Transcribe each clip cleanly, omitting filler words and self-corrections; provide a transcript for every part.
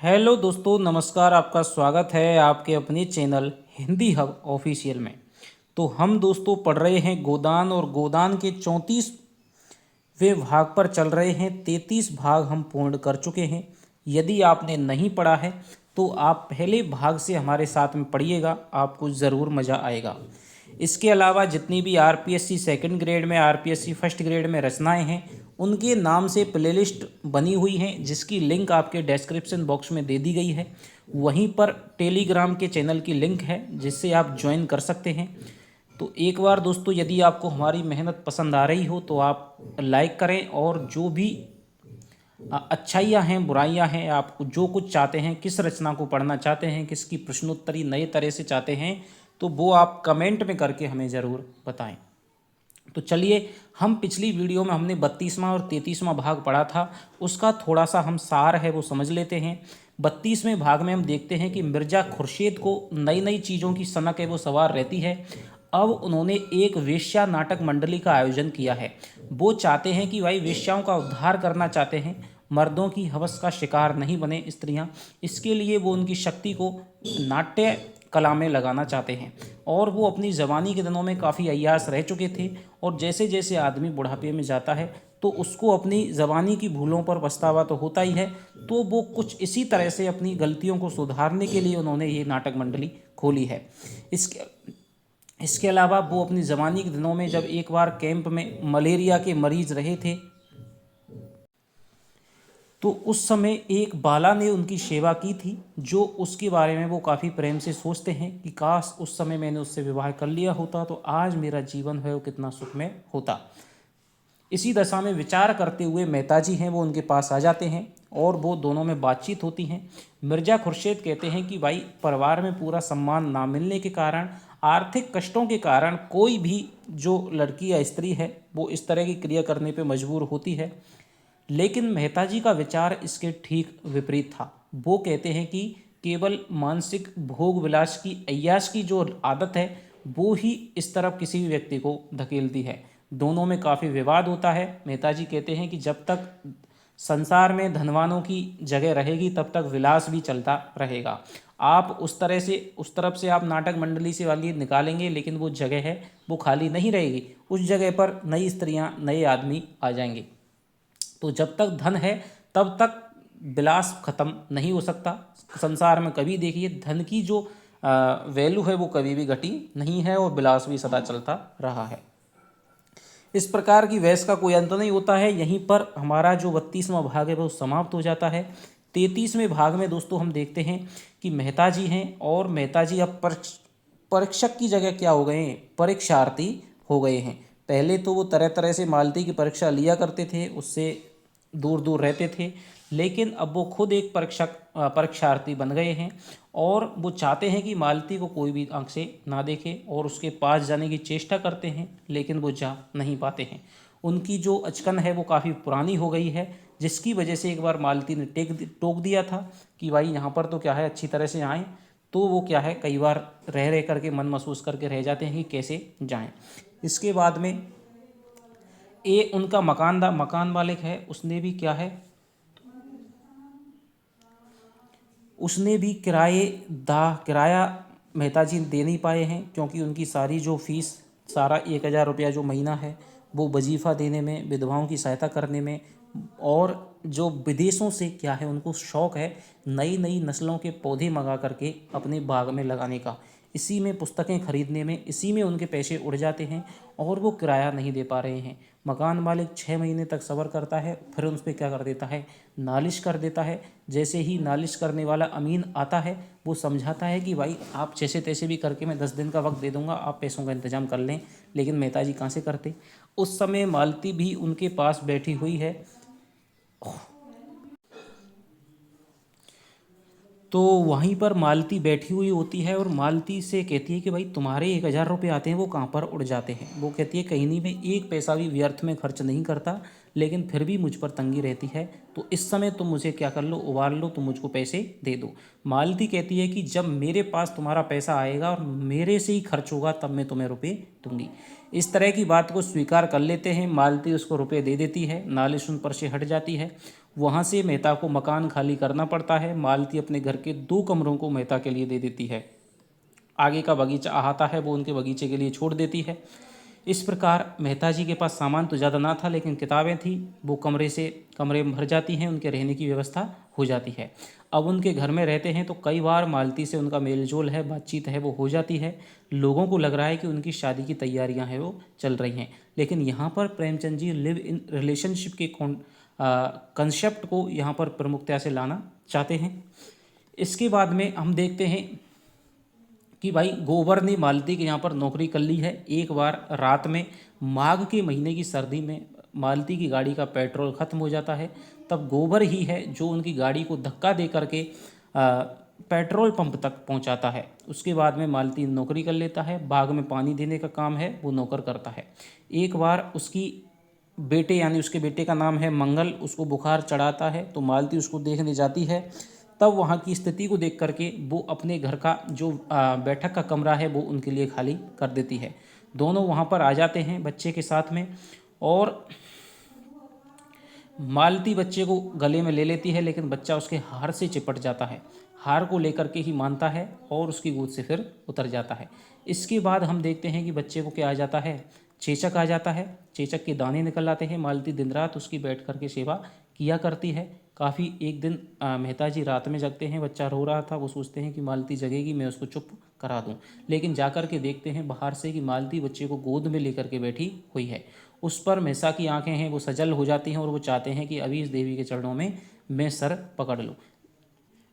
Hello दोस्तों, नमस्कार। आपका स्वागत है आपके अपने चैनल हिंदी हब ऑफिशियल में। तो हम दोस्तों पढ़ रहे हैं गोदान, और गोदान के 34वें भाग पर चल रहे हैं। 33 भाग हम पूर्ण कर चुके हैं। यदि आपने नहीं पढ़ा है तो आप पहले भाग से हमारे साथ में पढ़िएगा, आपको ज़रूर मज़ा आएगा। इसके अलावा जितनी भी आरपीएससी सेकंड ग्रेड में, आरपीएससी फर्स्ट ग्रेड में रचनाएं हैं, उनके नाम से प्लेलिस्ट बनी हुई हैं, जिसकी लिंक आपके डिस्क्रिप्शन बॉक्स में दे दी गई है। वहीं पर टेलीग्राम के चैनल की लिंक है, जिससे आप ज्वाइन कर सकते हैं। तो एक बार दोस्तों, यदि आपको हमारी मेहनत पसंद आ रही हो तो आप लाइक करें, और जो भी अच्छाइयाँ हैं, बुराइयाँ हैं, आप जो कुछ चाहते हैं, किस रचना को पढ़ना चाहते हैं, किसकी प्रश्नोत्तरी नए तरह से चाहते हैं, तो वो आप कमेंट में करके हमें ज़रूर बताएं। तो चलिए, हम पिछली वीडियो में हमने 32वां और 33वां भाग पढ़ा था, उसका थोड़ा सा हम सार है वो समझ लेते हैं। 32वें भाग में हम देखते हैं कि मिर्ज़ा खुर्शीद को नई नई चीज़ों की सनक है वो सवार रहती है। अब उन्होंने एक वेश्या नाटक मंडली का आयोजन किया है। वो चाहते हैं कि भाई वेश्याओं का उद्धार करना चाहते हैं, मर्दों की हवस का शिकार नहीं बने स्त्रियां। इसके लिए वो उनकी शक्ति को नाट्य कला में लगाना चाहते हैं। और वो अपनी जवानी के दिनों में काफ़ी अय्यास रह चुके थे, और जैसे जैसे आदमी बुढ़ापे में जाता है तो उसको अपनी जवानी की भूलों पर पछतावा तो होता ही है। तो वो कुछ इसी तरह से अपनी गलतियों को सुधारने के लिए उन्होंने ये नाटक मंडली खोली है। इसके इसके अलावा वो अपनी जवानी के दिनों में जब एक बार कैंप में मलेरिया के मरीज रहे थे, तो उस समय एक बाला ने उनकी सेवा की थी, जो उसके बारे में वो काफ़ी प्रेम से सोचते हैं कि काश उस समय मैंने उससे विवाह कर लिया होता तो आज मेरा जीवन है वो कितना सुखमय होता। इसी दशा में विचार करते हुए मेहता जी हैं वो उनके पास आ जाते हैं, और वो दोनों में बातचीत होती हैं। मिर्ज़ा खुर्शीद कहते हैं कि भाई, परिवार में पूरा सम्मान ना मिलने के कारण, आर्थिक कष्टों के कारण कोई भी जो लड़की या स्त्री है वो इस तरह की क्रिया करने पे मजबूर होती है। लेकिन मेहता जी का विचार इसके ठीक विपरीत था। वो कहते हैं कि केवल मानसिक भोग विलास की, अय्याश की जो आदत है, वो ही इस तरफ किसी भी व्यक्ति को धकेलती है। दोनों में काफ़ी विवाद होता है। मेहता जी कहते हैं कि जब तक संसार में धनवानों की जगह रहेगी तब तक विलास भी चलता रहेगा। आप उस तरह से, उस तरफ से आप नाटक मंडली से वाली निकालेंगे, लेकिन वो जगह है वो खाली नहीं रहेगी। उस जगह पर नई स्त्रियां, नए आदमी आ जाएंगे। तो जब तक धन है तब तक विलास खत्म नहीं हो सकता। संसार में कभी देखिए, धन की जो वैल्यू है वो कभी भी घटी नहीं है, और विलास भी सदा चलता रहा है। इस प्रकार की बहस का कोई अंत नहीं होता है। यहीं पर हमारा जो 32वां भाग है वो समाप्त हो जाता है। 33वें भाग में दोस्तों हम देखते हैं कि मेहता जी हैं, और मेहता जी अब परीक्षक की जगह क्या हो गए हैं, परीक्षार्थी हो गए हैं। पहले तो वो तरह तरह से मालती की परीक्षा लिया करते थे, उससे दूर दूर रहते थे, लेकिन अब वो खुद एक परीक्षार्थी बन गए हैं। और वो चाहते हैं कि मालती को कोई भी आंख से ना देखे, और उसके पास जाने की चेष्टा करते हैं, लेकिन वो जा नहीं पाते हैं। उनकी जो अचकन है वो काफ़ी पुरानी हो गई है, जिसकी वजह से एक बार मालती ने टोक दिया था कि भाई यहाँ पर तो क्या है, अच्छी तरह से आएँ। तो वो क्या है, कई बार रह रह करके मन महसूस करके रह जाते हैं कि कैसे जाएं। इसके बाद में उनका मकान मालिक है, उसने भी किराया मेहता जी दे नहीं पाए हैं, क्योंकि उनकी सारी जो फीस, सारा 1000 रुपया जो महीना है वो वजीफ़ा देने में, विधवाओं की सहायता करने में, और जो विदेशों से क्या है उनको शौक़ है नई नई नस्लों के पौधे मंगा करके अपने बाग में लगाने का, इसी में पुस्तकें खरीदने में, इसी में उनके पैसे उड़ जाते हैं, और वो किराया नहीं दे पा रहे हैं। मकान मालिक 6 महीने तक सब्र करता है, फिर उन पर क्या कर देता है, नालिश कर देता है। जैसे ही नालिश करने वाला अमीन आता है, वो समझाता है कि भाई आप जैसे तैसे भी करके मैं 10 दिन का वक्त दे दूंगा, आप पैसों का इंतजाम कर लें। लेकिन मेहता जी कहाँ से करते। उस समय मालती भी उनके पास बैठी हुई है। तो वहीं पर मालती बैठी हुई होती है, और मालती से कहती है कि भाई तुम्हारे 1000 रुपये आते हैं वो कहाँ पर उड़ जाते हैं। वो कहती है कहीं नहीं, मैं एक पैसा भी व्यर्थ में खर्च नहीं करता, लेकिन फिर भी मुझ पर तंगी रहती है। तो इस समय तुम मुझे क्या कर लो, उबार लो, तुम मुझको पैसे दे दो। मालती कहती है कि जब मेरे पास तुम्हारा पैसा आएगा और मेरे से ही खर्च होगा तब मैं तुम्हें रुपये दूंगी। इस तरह की बात को स्वीकार कर लेते हैं। मालती उसको रुपये दे देती है, नालिश उन पर से हट जाती है। वहाँ से मेहता को मकान खाली करना पड़ता है। मालती अपने घर के 2 कमरों को मेहता के लिए दे देती है। आगे का बगीचा अहाता है वो उनके बगीचे के लिए छोड़ देती है। इस प्रकार मेहता जी के पास सामान तो ज़्यादा ना था, लेकिन किताबें थी, वो कमरे में भर जाती हैं, उनके रहने की व्यवस्था हो जाती है। अब उनके घर में रहते हैं तो कई बार मालती से उनका मेलजोल है, बातचीत है, वो हो जाती है। लोगों को लग रहा है कि उनकी शादी की तैयारियां हैं वो चल रही हैं। लेकिन यहाँ पर Premchand ji live in relationship के कंसेप्ट को यहाँ पर प्रमुखता से लाना चाहते हैं। इसके बाद में हम देखते हैं कि भाई गोबर ने मालती के यहाँ पर नौकरी कर ली है। एक बार रात में माघ के महीने की सर्दी में मालती की गाड़ी का पेट्रोल ख़त्म हो जाता है। तब गोबर ही है जो उनकी गाड़ी को धक्का दे करके पेट्रोल पंप तक पहुंचाता है। उसके बाद में मालती नौकरी कर लेता है। बाग में पानी देने का काम है वो नौकर करता है। एक बार उसकी बेटे यानी उसके बेटे का नाम है मंगल, उसको बुखार चढ़ाता है तो मालती उसको देखने जाती है। तब वहाँ की स्थिति को देख करके वो अपने घर का जो बैठक का कमरा है वो उनके लिए खाली कर देती है। दोनों वहाँ पर आ जाते हैं बच्चे के साथ में, और मालती बच्चे को गले में ले लेती है, लेकिन बच्चा उसके हार से चिपट जाता है। हार को लेकर के ही मानता है और उसकी गोद से फिर उतर जाता है। इसके बाद हम देखते हैं कि बच्चे को क्या आ जाता है, चेचक आ जाता है। चेचक के दाने निकल आते हैं। मालती दिन रात उसकी बैठ करके सेवा किया करती है। काफ़ी एक दिन मेहता जी रात में जगते हैं, बच्चा रो रहा था, वो सोचते हैं कि मालती जगेगी, मैं उसको चुप करा दूं। लेकिन जाकर के देखते हैं बाहर से कि मालती बच्चे को गोद में लेकर के बैठी हुई है। उस पर मेहसा की आंखें हैं वो सजल हो जाती हैं और वो चाहते हैं कि अभी इस देवी के चरणों में मैं सर पकड़ लूँ।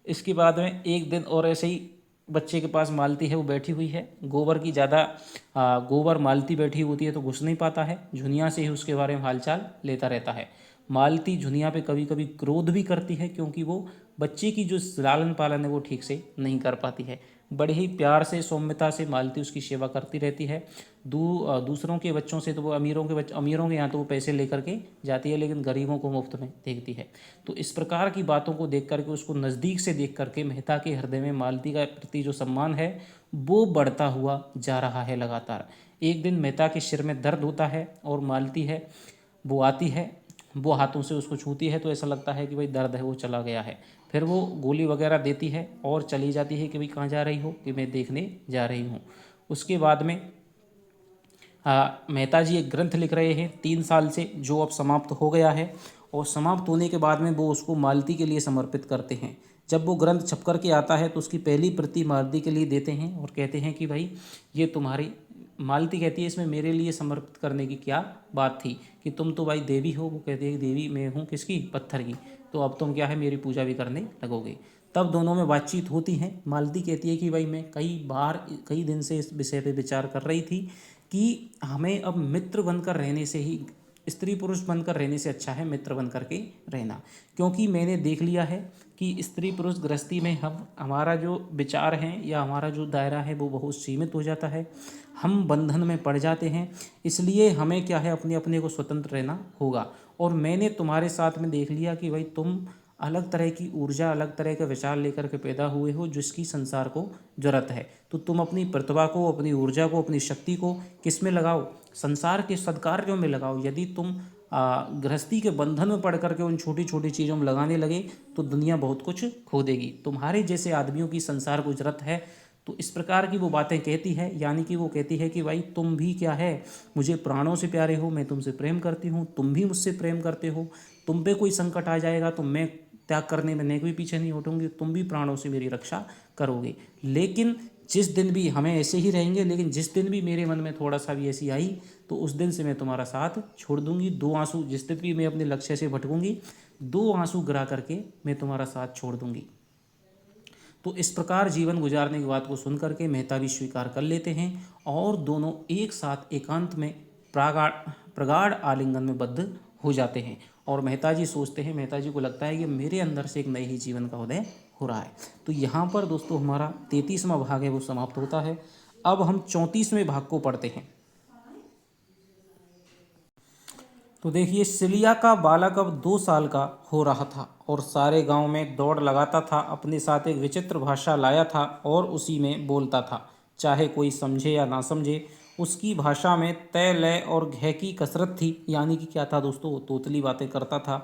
इसके बाद में एक दिन और ऐसे ही बच्चे के पास मालती है वो बैठी हुई है। गोबर मालती बैठी होती है तो घुस नहीं पाता है। झुनिया से ही उसके बारे में हालचाल लेता रहता है। मालती झुनिया पे कभी कभी क्रोध भी करती है, क्योंकि वो बच्चे की जो लालन पालन है वो ठीक से नहीं कर पाती है। बड़े ही प्यार से सौम्यता से मालती उसकी सेवा करती रहती है। दूसरों के बच्चों से तो वो अमीरों के यहाँ तो वो पैसे लेकर के जाती है, लेकिन गरीबों को मुफ्त में देखती है। तो इस प्रकार की बातों को देख करके, उसको नज़दीक से देख करके मेहता के हृदय में मालती का प्रति जो सम्मान है वो बढ़ता हुआ जा रहा है लगातार। एक दिन मेहता के सिर में दर्द होता है और मालती है वो आती है, वो हाथों से उसको छूती है तो ऐसा लगता है कि भाई दर्द है वो चला गया है। फिर वो गोली वगैरह देती है और चली जाती है कि भाई कहाँ जा रही हो, कि मैं देखने जा रही हूँ। उसके बाद में मेहता जी एक ग्रंथ लिख रहे हैं 3 साल से, जो अब समाप्त हो गया है, और समाप्त होने के बाद में वो उसको मालती के लिए समर्पित करते हैं। जब वो ग्रंथ छप कर के आता है तो उसकी पहली प्रति मालती के लिए देते हैं और कहते हैं कि भाई ये तुम्हारी। मालती कहती है इसमें मेरे लिए समर्पित करने की क्या बात थी, कि तुम तो भाई देवी हो। वो कहती है कि देवी मैं हूँ किसकी, पत्थर की, तो अब तुम क्या है मेरी पूजा भी करने लगोगे। तब दोनों में बातचीत होती है। मालती कहती है कि भाई मैं कई दिन से इस विषय पे विचार कर रही थी कि हमें अब मित्र बनकर रहने से ही, स्त्री पुरुष बनकर रहने से अच्छा है मित्र बन कर के रहना। क्योंकि मैंने देख लिया है कि स्त्री पुरुष गृहस्थी में हमारा जो विचार है या हमारा जो दायरा है वो बहुत सीमित हो जाता है, हम बंधन में पड़ जाते हैं। इसलिए हमें क्या है अपने अपने को स्वतंत्र रहना होगा। और मैंने तुम्हारे साथ में देख लिया कि भाई तुम अलग तरह की ऊर्जा, अलग तरह के विचार लेकर के पैदा हुए हो जिसकी संसार को जरूरत है। तो तुम अपनी प्रतिभा को, अपनी ऊर्जा को, अपनी शक्ति को किस में लगाओ, संसार के सद्कार्यों में लगाओ। यदि तुम गृहस्थी के बंधन में पड़ करके उन छोटी छोटी चीज़ों में लगाने लगे तो दुनिया बहुत कुछ खो देगी। तुम्हारे जैसे आदमियों की संसार को जरूरत है। तो इस प्रकार की वो बातें कहती है, यानी कि वो कहती है कि भाई तुम भी क्या है मुझे प्राणों से प्यारे हो, मैं तुमसे प्रेम करती हूँ, तुम भी मुझसे प्रेम करते हो। तुम पे कोई संकट आ जाएगा तो मैं त्याग करने में नहीं कोई पीछे नहीं हटूंगी, तुम भी प्राणों से मेरी रक्षा करोगे। लेकिन जिस दिन भी हमें ऐसे ही रहेंगे, लेकिन जिस दिन भी मेरे मन में थोड़ा सा भी ऐसी आई तो उस दिन से मैं तुम्हारा साथ छोड़ दूंगी। 2 आंसू, जिस दिन भी मैं अपने लक्ष्य से भटकूंगी 2 आंसू गिरा करके मैं तुम्हारा साथ छोड़ दूंगी। तो इस प्रकार जीवन गुजारने की बात को सुन करके मेहता भी स्वीकार कर लेते हैं और दोनों एक साथ एकांत में प्रगाढ़ आलिंगन में बद्ध हो जाते हैं। और मेहता जी सोचते हैं, मेहता जी को लगता है कि मेरे अंदर से एक नए ही जीवन का उदय हो रहा है। तो यहाँ पर दोस्तों हमारा 33वां भाग है वो समाप्त होता है। अब हम 34वें भाग को पढ़ते हैं। तो देखिए, सिलिया का बालक अब 2 साल का हो रहा था और सारे गांव में दौड़ लगाता था। अपने साथ एक विचित्र भाषा लाया था और उसी में बोलता था, चाहे कोई समझे या ना समझे। उसकी भाषा में तय लय और घय की कसरत थी। यानी कि क्या था दोस्तों, वो तोतली बातें करता था।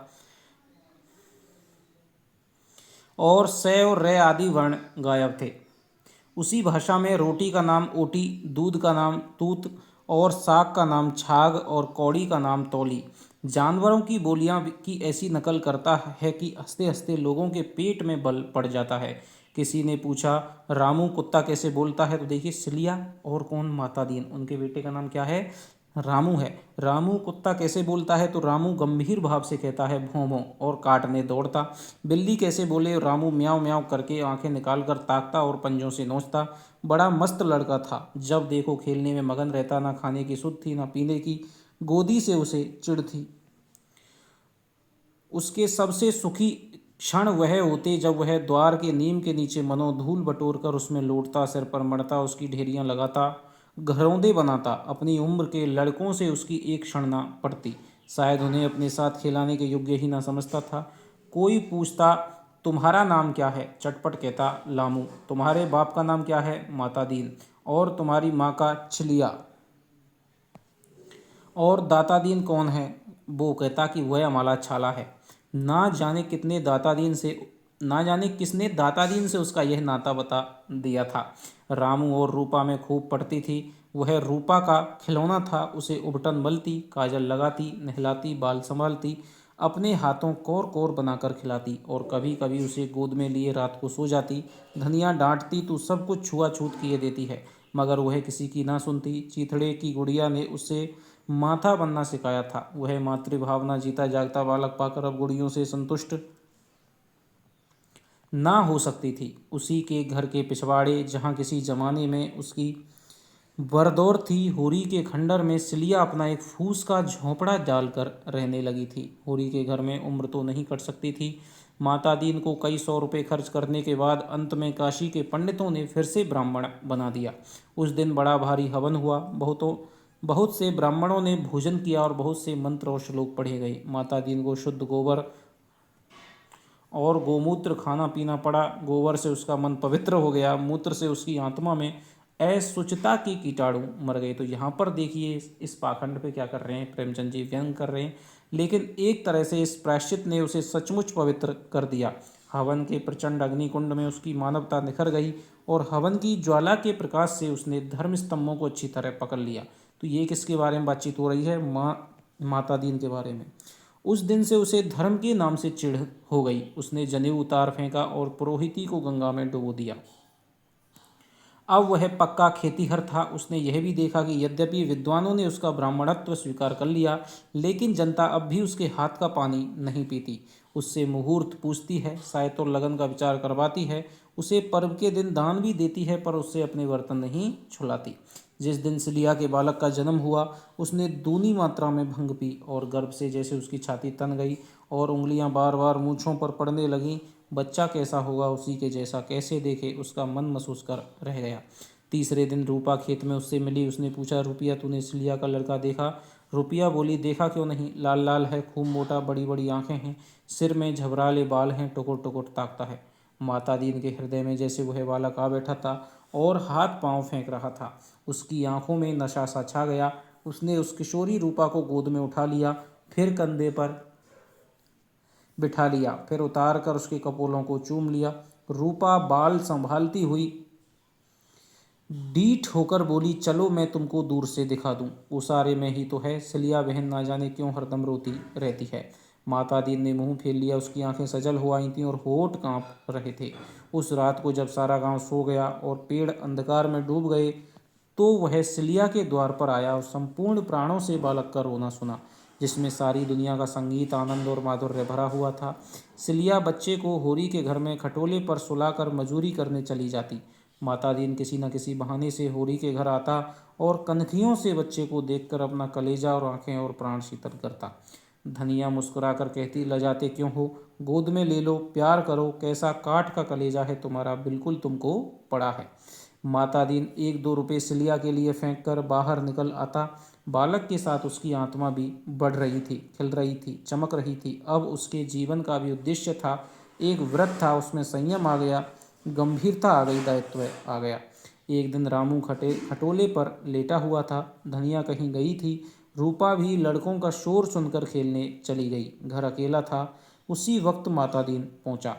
और स और रे आदि वर्ण गायब थे। उसी भाषा में रोटी का नाम ओटी, दूध का नाम तूत और साग का नाम छाग और कौड़ी का नाम तौली। जानवरों की बोलियां की ऐसी नकल करता है कि हंसते हंसते लोगों के पेट में बल पड़ जाता है। किसी ने पूछा, रामू कुत्ता कैसे बोलता है? तो देखिए, सिलिया और कौन, माता दीन, उनके बेटे का नाम क्या है? रामू है। रामू कुत्ता कैसे बोलता है? तो रामू गंभीर भाव से कहता है भों भों और काटने दौड़ता। बिल्ली कैसे बोले? रामू म्याऊं म्याऊं करके आंखें निकाल कर ताकता और पंजों से नोचता। बड़ा मस्त लड़का था, जब देखो खेलने में मगन रहता, ना खाने की सुध थी ना पीने की। गोदी से उसे चिढ़ थी। उसके सबसे सुखी क्षण वह होते जब वह द्वार के नीम के नीचे मनोधूल बटोर कर उसमें लौटता, सिर पर मड़ता, उसकी ढेरियां लगाता, घरौंदे बनाता। अपनी उम्र के लड़कों से उसकी एक क्षण ना पड़ती। शायद उन्हें अपने साथ खिलाने के योग्य ही ना समझता था। कोई पूछता, तुम्हारा नाम क्या है? चटपट कहता, लामू। तुम्हारे बाप का नाम क्या है? माता दीन। और तुम्हारी माँ का? छिलिया। और दाता दीन कौन है? वो कहता कि वह हमारा छाला है। ना जाने कितने दाता दीन से ना जाने किसने दाता दीन से उसका यह नाता बता दिया था। रामू और रूपा में खूब पड़ती थी। वह रूपा का खिलौना था। उसे उबटन मलती, काजल लगाती, नहलाती, बाल संभालती, अपने हाथों कोर कोर बनाकर खिलाती और कभी कभी उसे गोद में लिए रात को सो जाती। धनिया डांटती, तू सब कुछ छुआछूत किए देती है, मगर वह किसी की ना सुनती। चीथड़े की गुड़िया ने उसे माथा बनना सिखाया था। वह मातृभावना जीता जागता बालक पाकर अब गुड़ियों से संतुष्ट ना हो सकती थी। उसी के घर के पिछवाड़े, जहाँ किसी जमाने में उसकी बरदौर थी, होरी के खंडर में सिलिया अपना एक फूस का झोंपड़ा डालकर रहने लगी थी। होरी के घर में उम्र तो नहीं कट सकती थी। माता दीन को कई सौ रुपए खर्च करने के बाद अंत में काशी के पंडितों ने फिर से ब्राह्मण बना दिया। उस दिन बड़ा भारी हवन हुआ। बहुत से ब्राह्मणों ने भोजन किया और बहुत से मंत्र और श्लोक पढ़े गए। माता दीन को शुद्ध गोबर और गोमूत्र खाना पीना पड़ा। गोबर से उसका मन पवित्र हो गया, मूत्र से उसकी आत्मा में असुचिता के कीटाणु मर गए। तो यहाँ पर देखिए, इस पाखंड पे क्या कर रहे हैं प्रेमचंद जी, व्यंग कर रहे हैं, लेकिन एक तरह से इस प्रायश्चित ने उसे सचमुच पवित्र कर दिया। हवन के प्रचंड अग्निकुंड में उसकी मानवता निखर गई और हवन की ज्वाला के प्रकाश से उसने धर्म स्तंभों को अच्छी तरह पकड़ लिया। तो ये किसके बारे में बातचीत हो रही है? माता दीन के बारे में। उस दिन से उसे धर्म के नाम से चिढ़ हो गई। उसने जनेऊ उतार फेंका और पुरोहिती को गंगा में डुबो दिया। अब वह पक्का खेतीहर था। उसने यह भी देखा कि यद्यपि विद्वानों ने उसका ब्राह्मणत्व स्वीकार कर लिया, लेकिन जनता अब भी उसके हाथ का पानी नहीं पीती। उससे मुहूर्त पूछती है, शायद तो लगन का विचार करवाती है, उसे पर्व के दिन दान भी देती है, पर उससे अपने बर्तन नहीं छुलाती। जिस दिन सिलिया के बालक का जन्म हुआ, उसने दूनी मात्रा में भंग पी और गर्भ से जैसे उसकी छाती तन गई और उंगलियां बार बार मूँछों पर पड़ने लगीं। बच्चा कैसा होगा उसी के जैसा, कैसे देखे, उसका मन महसूस कर रह गया। तीसरे दिन रूपा खेत में उससे मिली। उसने पूछा, रुपया तूने सिलिया का लड़का देखा? रुपया बोली, देखा क्यों नहीं, लाल लाल है, खूब मोटा, बड़ी बड़ी आंखें हैं, सिर में झबराले बाल हैं, टुकुर टुकुर ताकता है। माता दीन के हृदय में जैसे वह बालक आ बैठा था और हाथ पांव फेंक रहा था। उसकी आंखों में नशा सा छा गया। उसने उस किशोरी रूपा को गोद में उठा लिया, फिर कंधे पर बिठा लिया, फिर उतार कर उसके कपोलों को चूम लिया। रूपा बाल संभालती हुई डीठ होकर बोली, चलो मैं तुमको दूर से दिखा दूं, उसारे में ही तो है। सिलिया बहन ना जाने क्यों हरदम रोती रहती है। माता दीन ने मुंह फेर लिया। उसकी आंखें सजल हो आई थीं और होठ कांप रहे थे। उस रात को जब सारा गांव सो गया और पेड़ अंधकार में डूब गए, तो वह सिलिया के द्वार पर आया और संपूर्ण प्राणों से बालक का रोना सुना, जिसमें सारी दुनिया का संगीत, आनंद और माधुर्य भरा हुआ था। सिलिया बच्चे को होरी के घर में खटोले पर सुलाकर मजूरी करने चली जाती। माता दीन किसी न किसी बहाने से होरी के घर आता और कनखियों से बच्चे को देखकर अपना कलेजा और आंखें और प्राण शीतल करता। धनिया मुस्कुराकर कहती, लजाते क्यों हो, गोद में ले लो, प्यार करो, कैसा काठ का कलेजा है तुम्हारा, बिल्कुल तुमको पड़ा है। माता दीन 1-2 रुपये सिलिया के लिए फेंक कर बाहर निकल आता। बालक के साथ उसकी आत्मा भी बढ़ रही थी, खिल रही थी, चमक रही थी। अब उसके जीवन का भी उद्देश्य था, एक व्रत था, उसमें संयम आ गया, गंभीरता आ गई, दायित्व आ गया। एक दिन रामू खटोले पर लेटा हुआ था। धनिया कहीं गई थी। रूपा भी लड़कों का शोर सुनकर खेलने चली गई। घर अकेला था। उसी वक्त माता दीन पहुंचा।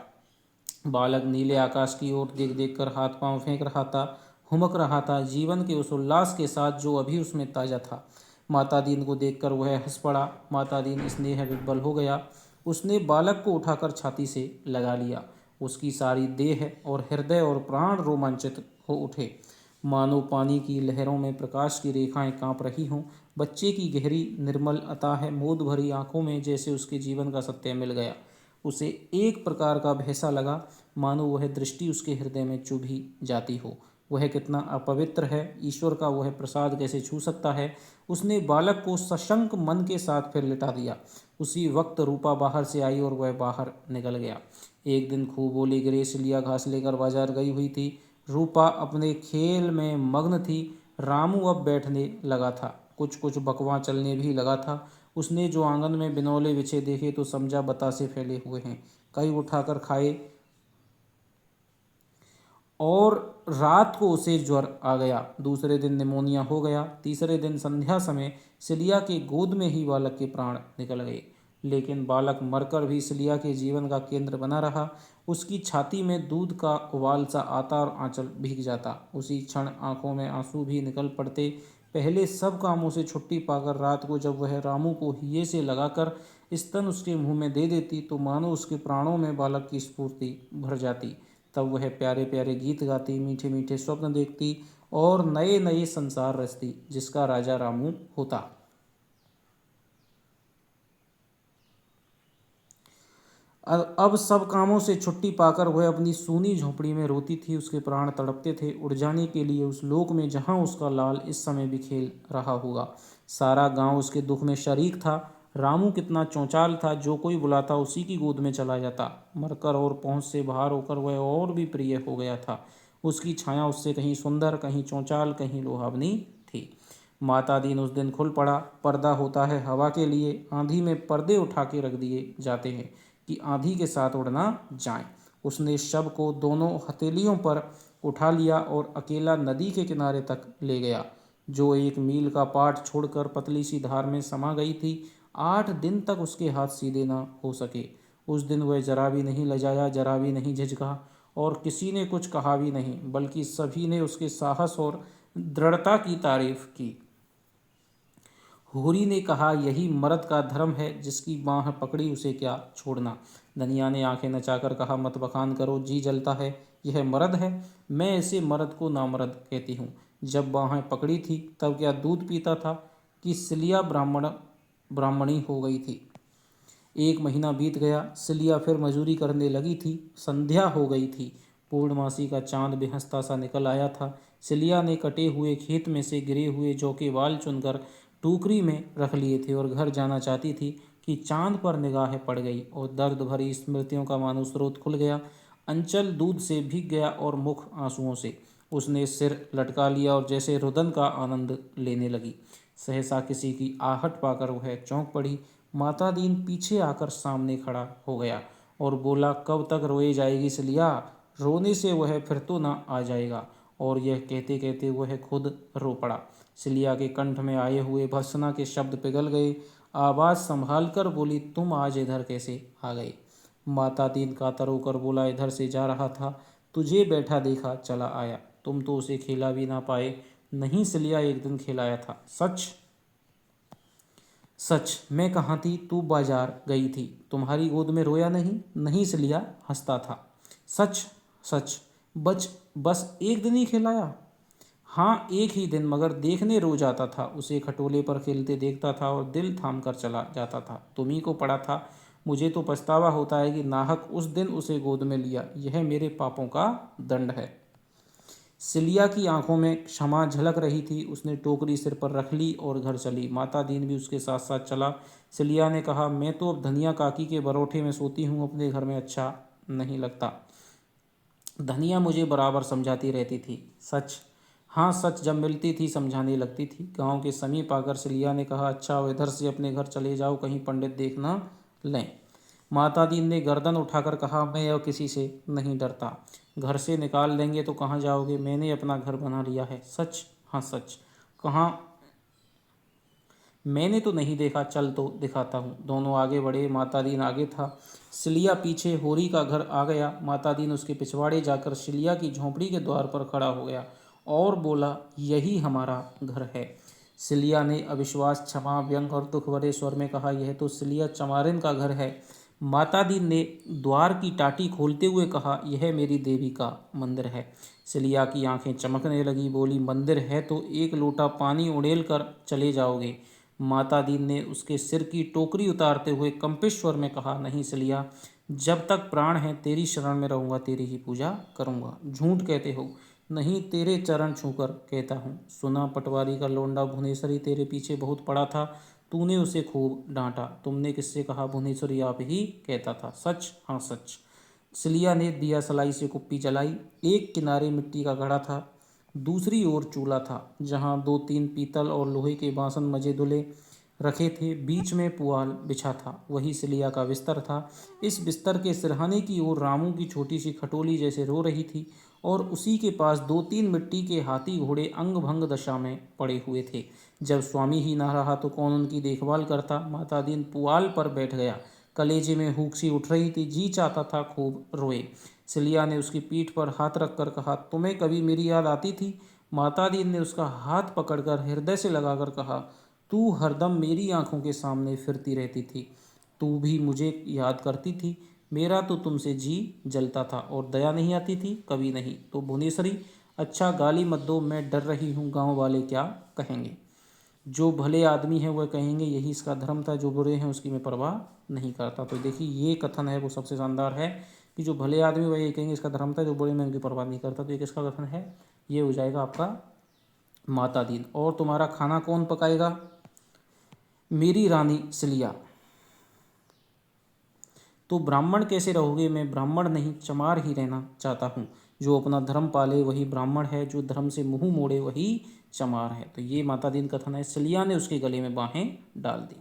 बालक नीले आकाश की ओर देख देख कर हाथ पांव फेंक रहा था, हुमक रहा था, जीवन के उस उल्लास के साथ जो अभी उसमें ताजा था। माता दीन को देखकर वह हंस पड़ा। माता दीन स्नेह विह्वल हो गया। उसने बालक को उठाकर छाती से लगा लिया। उसकी सारी देह और हृदय और प्राण रोमांचित हो उठे, मानो पानी की लहरों में प्रकाश की रेखाएं कांप रही हों। बच्चे की गहरी निर्मल अताह मोद भरी आंखों में जैसे उसके जीवन का सत्य मिल गया। उसे एक प्रकार का भैसा लगा, मानो वह दृष्टि उसके हृदय में चुभ ही जाती हो। वह कितना अपवित्र है, ईश्वर का वह प्रसाद कैसे छू सकता है। उसने बालक को सशंक मन के साथ फिर लिटा दिया। उसी वक्त रूपा बाहर से आई और वह बाहर निकल गया। एक दिन खूब बोली ग्रेस लिया घास लेकर बाजार गई हुई थी। रूपा अपने खेल में मग्न थी। रामू अब बैठने लगा था, कुछ कुछ बकवां चलने भी लगा था। उसने जो आंगन में बिनौले बिछे देखे तो समझा बतासे फैले हुए हैं। कई उठाकर खाए और रात को उसे ज्वर आ गया। दूसरे दिन निमोनिया हो गया। तीसरे दिन संध्या समय सिलिया के गोद में ही बालक के प्राण निकल गए। लेकिन बालक मरकर भी सिलिया के जीवन का केंद्र बना रहा। उसकी छाती में दूध का उबाल सा आता और आंचल भीग जाता। उसी क्षण आंखों में आंसू भी निकल पड़ते। पहले सब कामों से छुट्टी पाकर रात को जब वह रामू को हिये से लगाकर स्तन उसके मुंह में दे देती तो मानो उसके प्राणों में बालक की स्फूर्ति भर जाती। तब वह प्यारे प्यारे गीत गाती, मीठे मीठे स्वप्न देखती और नए नए संसार रचती, जिसका राजा रामू होता। अब सब कामों से छुट्टी पाकर वह अपनी सूनी झोंपड़ी में रोती थी। उसके प्राण तड़पते थे उड़ जाने के लिए उस लोक में जहाँ उसका लाल इस समय भी खेल रहा होगा। सारा गांव उसके दुख में शरीक था। रामू कितना चौचाल था, जो कोई बुलाता उसी की गोद में चला जाता। मरकर और पहुंच से बाहर होकर वह और भी प्रिय हो गया था। उसकी छाया उससे कहीं सुंदर, कहीं चौचाल, कहीं लुभावनी थी। माता दीन उस दिन खुल पड़ा। पर्दा होता है हवा के लिए, आंधी में पर्दे उठा के रख दिए जाते हैं कि आंधी के साथ उड़ना जाए। उसने शव को दोनों हथेलियों पर उठा लिया और अकेला नदी के किनारे तक ले गया, जो 1 मील का पाट छोड़कर पतली सी धार में समा गई थी। 8 दिन तक उसके हाथ सीधे न हो सके। उस दिन वह जरा भी नहीं लजाया, जरा भी नहीं झिझका और किसी ने कुछ कहा भी नहीं, बल्कि सभी ने उसके साहस और दृढ़ता की तारीफ की। होरी ने कहा, यही मर्द का धर्म है, जिसकी बाँह पकड़ी उसे क्या छोड़ना। धनिया ने आंखें नचाकर कहा, मत बखान करो, जी जलता है। यह मर्द है? मैं ऐसे मर्द को नामर्द कहती हूँ। जब बाहें पकड़ी थी तब क्या दूध पीता था कि सिलिया ब्राह्मणी हो गई थी। 1 महीना बीत गया। सिलिया फिर मजूरी करने लगी थी। संध्या हो गई थी। पूर्णमासी का चांद बेहंसता सा निकल आया था। सिलिया ने कटे हुए खेत में से गिरे हुए जौ के बाल चुनकर टोकरी में रख लिए थे और घर जाना चाहती थी कि चांद पर निगाह पड़ गई और दर्द भरी स्मृतियों का मानो स्रोत खुल गया। अंचल दूध से भीग गया और मुख आंसुओं से। उसने सिर लटका लिया और जैसे रुदन का आनंद लेने लगी। सहसा किसी की आहट पाकर वह चौंक पड़ी। माता दीन पीछे आकर सामने खड़ा हो गया और बोला, कब तक रोए जाएगी सिलिया? रोने से वह फिर तो ना आ जाएगा। और यह कहते कहते वह खुद रो पड़ा। सिलिया के कंठ में आए हुए भर्त्सना के शब्द पिघल गए। आवाज़ संभाल कर बोली, तुम आज इधर कैसे आ गए? माता दीन कातर होकर बोला, इधर से जा रहा था, तुझे बैठा देखा चला आया। तुम तो उसे खेला भी ना पाए। नहीं सिलिया, एक दिन खिलाया था। सच? सच। मैं कहाँ थी? तू बाजार गई थी। तुम्हारी गोद में रोया नहीं? नहीं सिलिया, हंसता था। सच? सच। बस एक दिन ही खिलाया? हाँ, एक ही दिन, मगर देखने रोज आता था। उसे खटोले पर खेलते देखता था और दिल थाम कर चला जाता था। तुम्ही को पड़ा था। मुझे तो पछतावा होता है कि नाहक उस दिन उसे गोद में लिया। यह मेरे पापों का दंड है। सिलिया की आंखों में क्षमा झलक रही थी। उसने टोकरी सिर पर रख ली और घर चली। माता दीन भी उसके साथ साथ चला। सिलिया ने कहा, मैं तो अब धनिया काकी के बरोठे में सोती हूँ, अपने घर में अच्छा नहीं लगता। धनिया मुझे बराबर समझाती रहती थी। सच? हाँ सच। जब मिलती थी समझाने लगती थी। गांव के समीप आकर सिलिया ने कहा, अच्छा अब इधर से अपने घर चले जाओ, कहीं पंडित देख ना लें। माता दीन ने गर्दन उठाकर कहा, मैं अब किसी से नहीं डरता। घर से निकाल देंगे तो कहाँ जाओगे? मैंने अपना घर बना लिया है। सच? हाँ सच। कहाँ? मैंने तो नहीं देखा, चल तो दिखाता हूँ। दोनों आगे बढ़े। मातादीन आगे था, सिलिया पीछे। होरी का घर आ गया। मातादीन उसके पिछवाड़े जाकर सिलिया की झोंपड़ी के द्वार पर खड़ा हो गया और बोला, यही हमारा घर है। सिलिया ने अविश्वास, क्षमा, व्यंग और दुख भरे स्वर में कहा, यह तो सिलिया चमारिन का घर है। मातादीन ने द्वार की टाटी खोलते हुए कहा, यह मेरी देवी का मंदिर है। सिलिया की आंखें चमकने लगी, बोली, मंदिर है तो एक लोटा पानी उड़ेल कर चले जाओगे। मातादीन ने उसके सिर की टोकरी उतारते हुए कंपित स्वर में कहा, नहीं सिलिया, जब तक प्राण है तेरी शरण में रहूँगा, तेरी ही पूजा करूँगा। झूठ कहते हो। नहीं, तेरे चरण छूकर कहता हूँ। सुना, पटवारी का लौंडा भुवनेश्वरी तेरे पीछे बहुत पड़ा था, तूने उसे खूब डांटा। तुमने किससे कहा? भुवनेश्वरी आप ही कहता था। सच? हाँ सच। सिलिया ने दिया सलाई से कुप्पी जलाई। एक किनारे मिट्टी का घड़ा था, दूसरी ओर चूल्हा था, जहाँ 2-3 पीतल और लोहे के बासन मजे धुले रखे थे। बीच में पुआल बिछा था, वही सिलिया का बिस्तर था। इस बिस्तर के सिरहाने की ओर रामू की छोटी सी खटोली जैसे रो रही थी, और उसी के पास 2-3 मिट्टी के हाथी घोड़े अंग भंग दशा में पड़े हुए थे। जब स्वामी ही ना रहा तो कौन उनकी देखभाल करता। मातादीन पुआल पर बैठ गया। कलेजे में हुक सी उठ रही थी, जी चाहता था खूब रोए। सिलिया ने उसकी पीठ पर हाथ रखकर कहा, तुम्हें कभी मेरी याद आती थी? मातादीन ने उसका हाथ पकड़कर हृदय से लगाकर कहा, तू हरदम मेरी आंखों के सामने फिरती रहती थी, तू भी मुझे याद करती थी। मेरा तो तुमसे जी जलता था, और दया नहीं आती थी? कभी नहीं। तो भुवनेश्वरी, अच्छा गाली मत दो, मैं डर रही हूँ, गांव वाले क्या कहेंगे? जो भले आदमी है वह कहेंगे यही इसका धर्म था, जो बुरे हैं उसकी मैं परवाह नहीं करता। तो देखिए ये कथन है वो सबसे शानदार है कि जो भले आदमी वह ये कहेंगे इसका धर्म था, जो बुरे में उनकी परवाह नहीं करता। तो ये किसका कथन है? ये हो जाएगा आपका मातादीन। और तुम्हारा खाना कौन पकाएगा? मेरी रानी सिलिया। तो ब्राह्मण कैसे रहोगे? मैं ब्राह्मण नहीं, चमार ही रहना चाहता हूँ। जो अपना धर्म पाले वही ब्राह्मण है, जो धर्म से मुंह मोड़े वही चमार है। तो ये मातादीन कथन है। सिलिया ने उसके गले में बाहें डाल दी।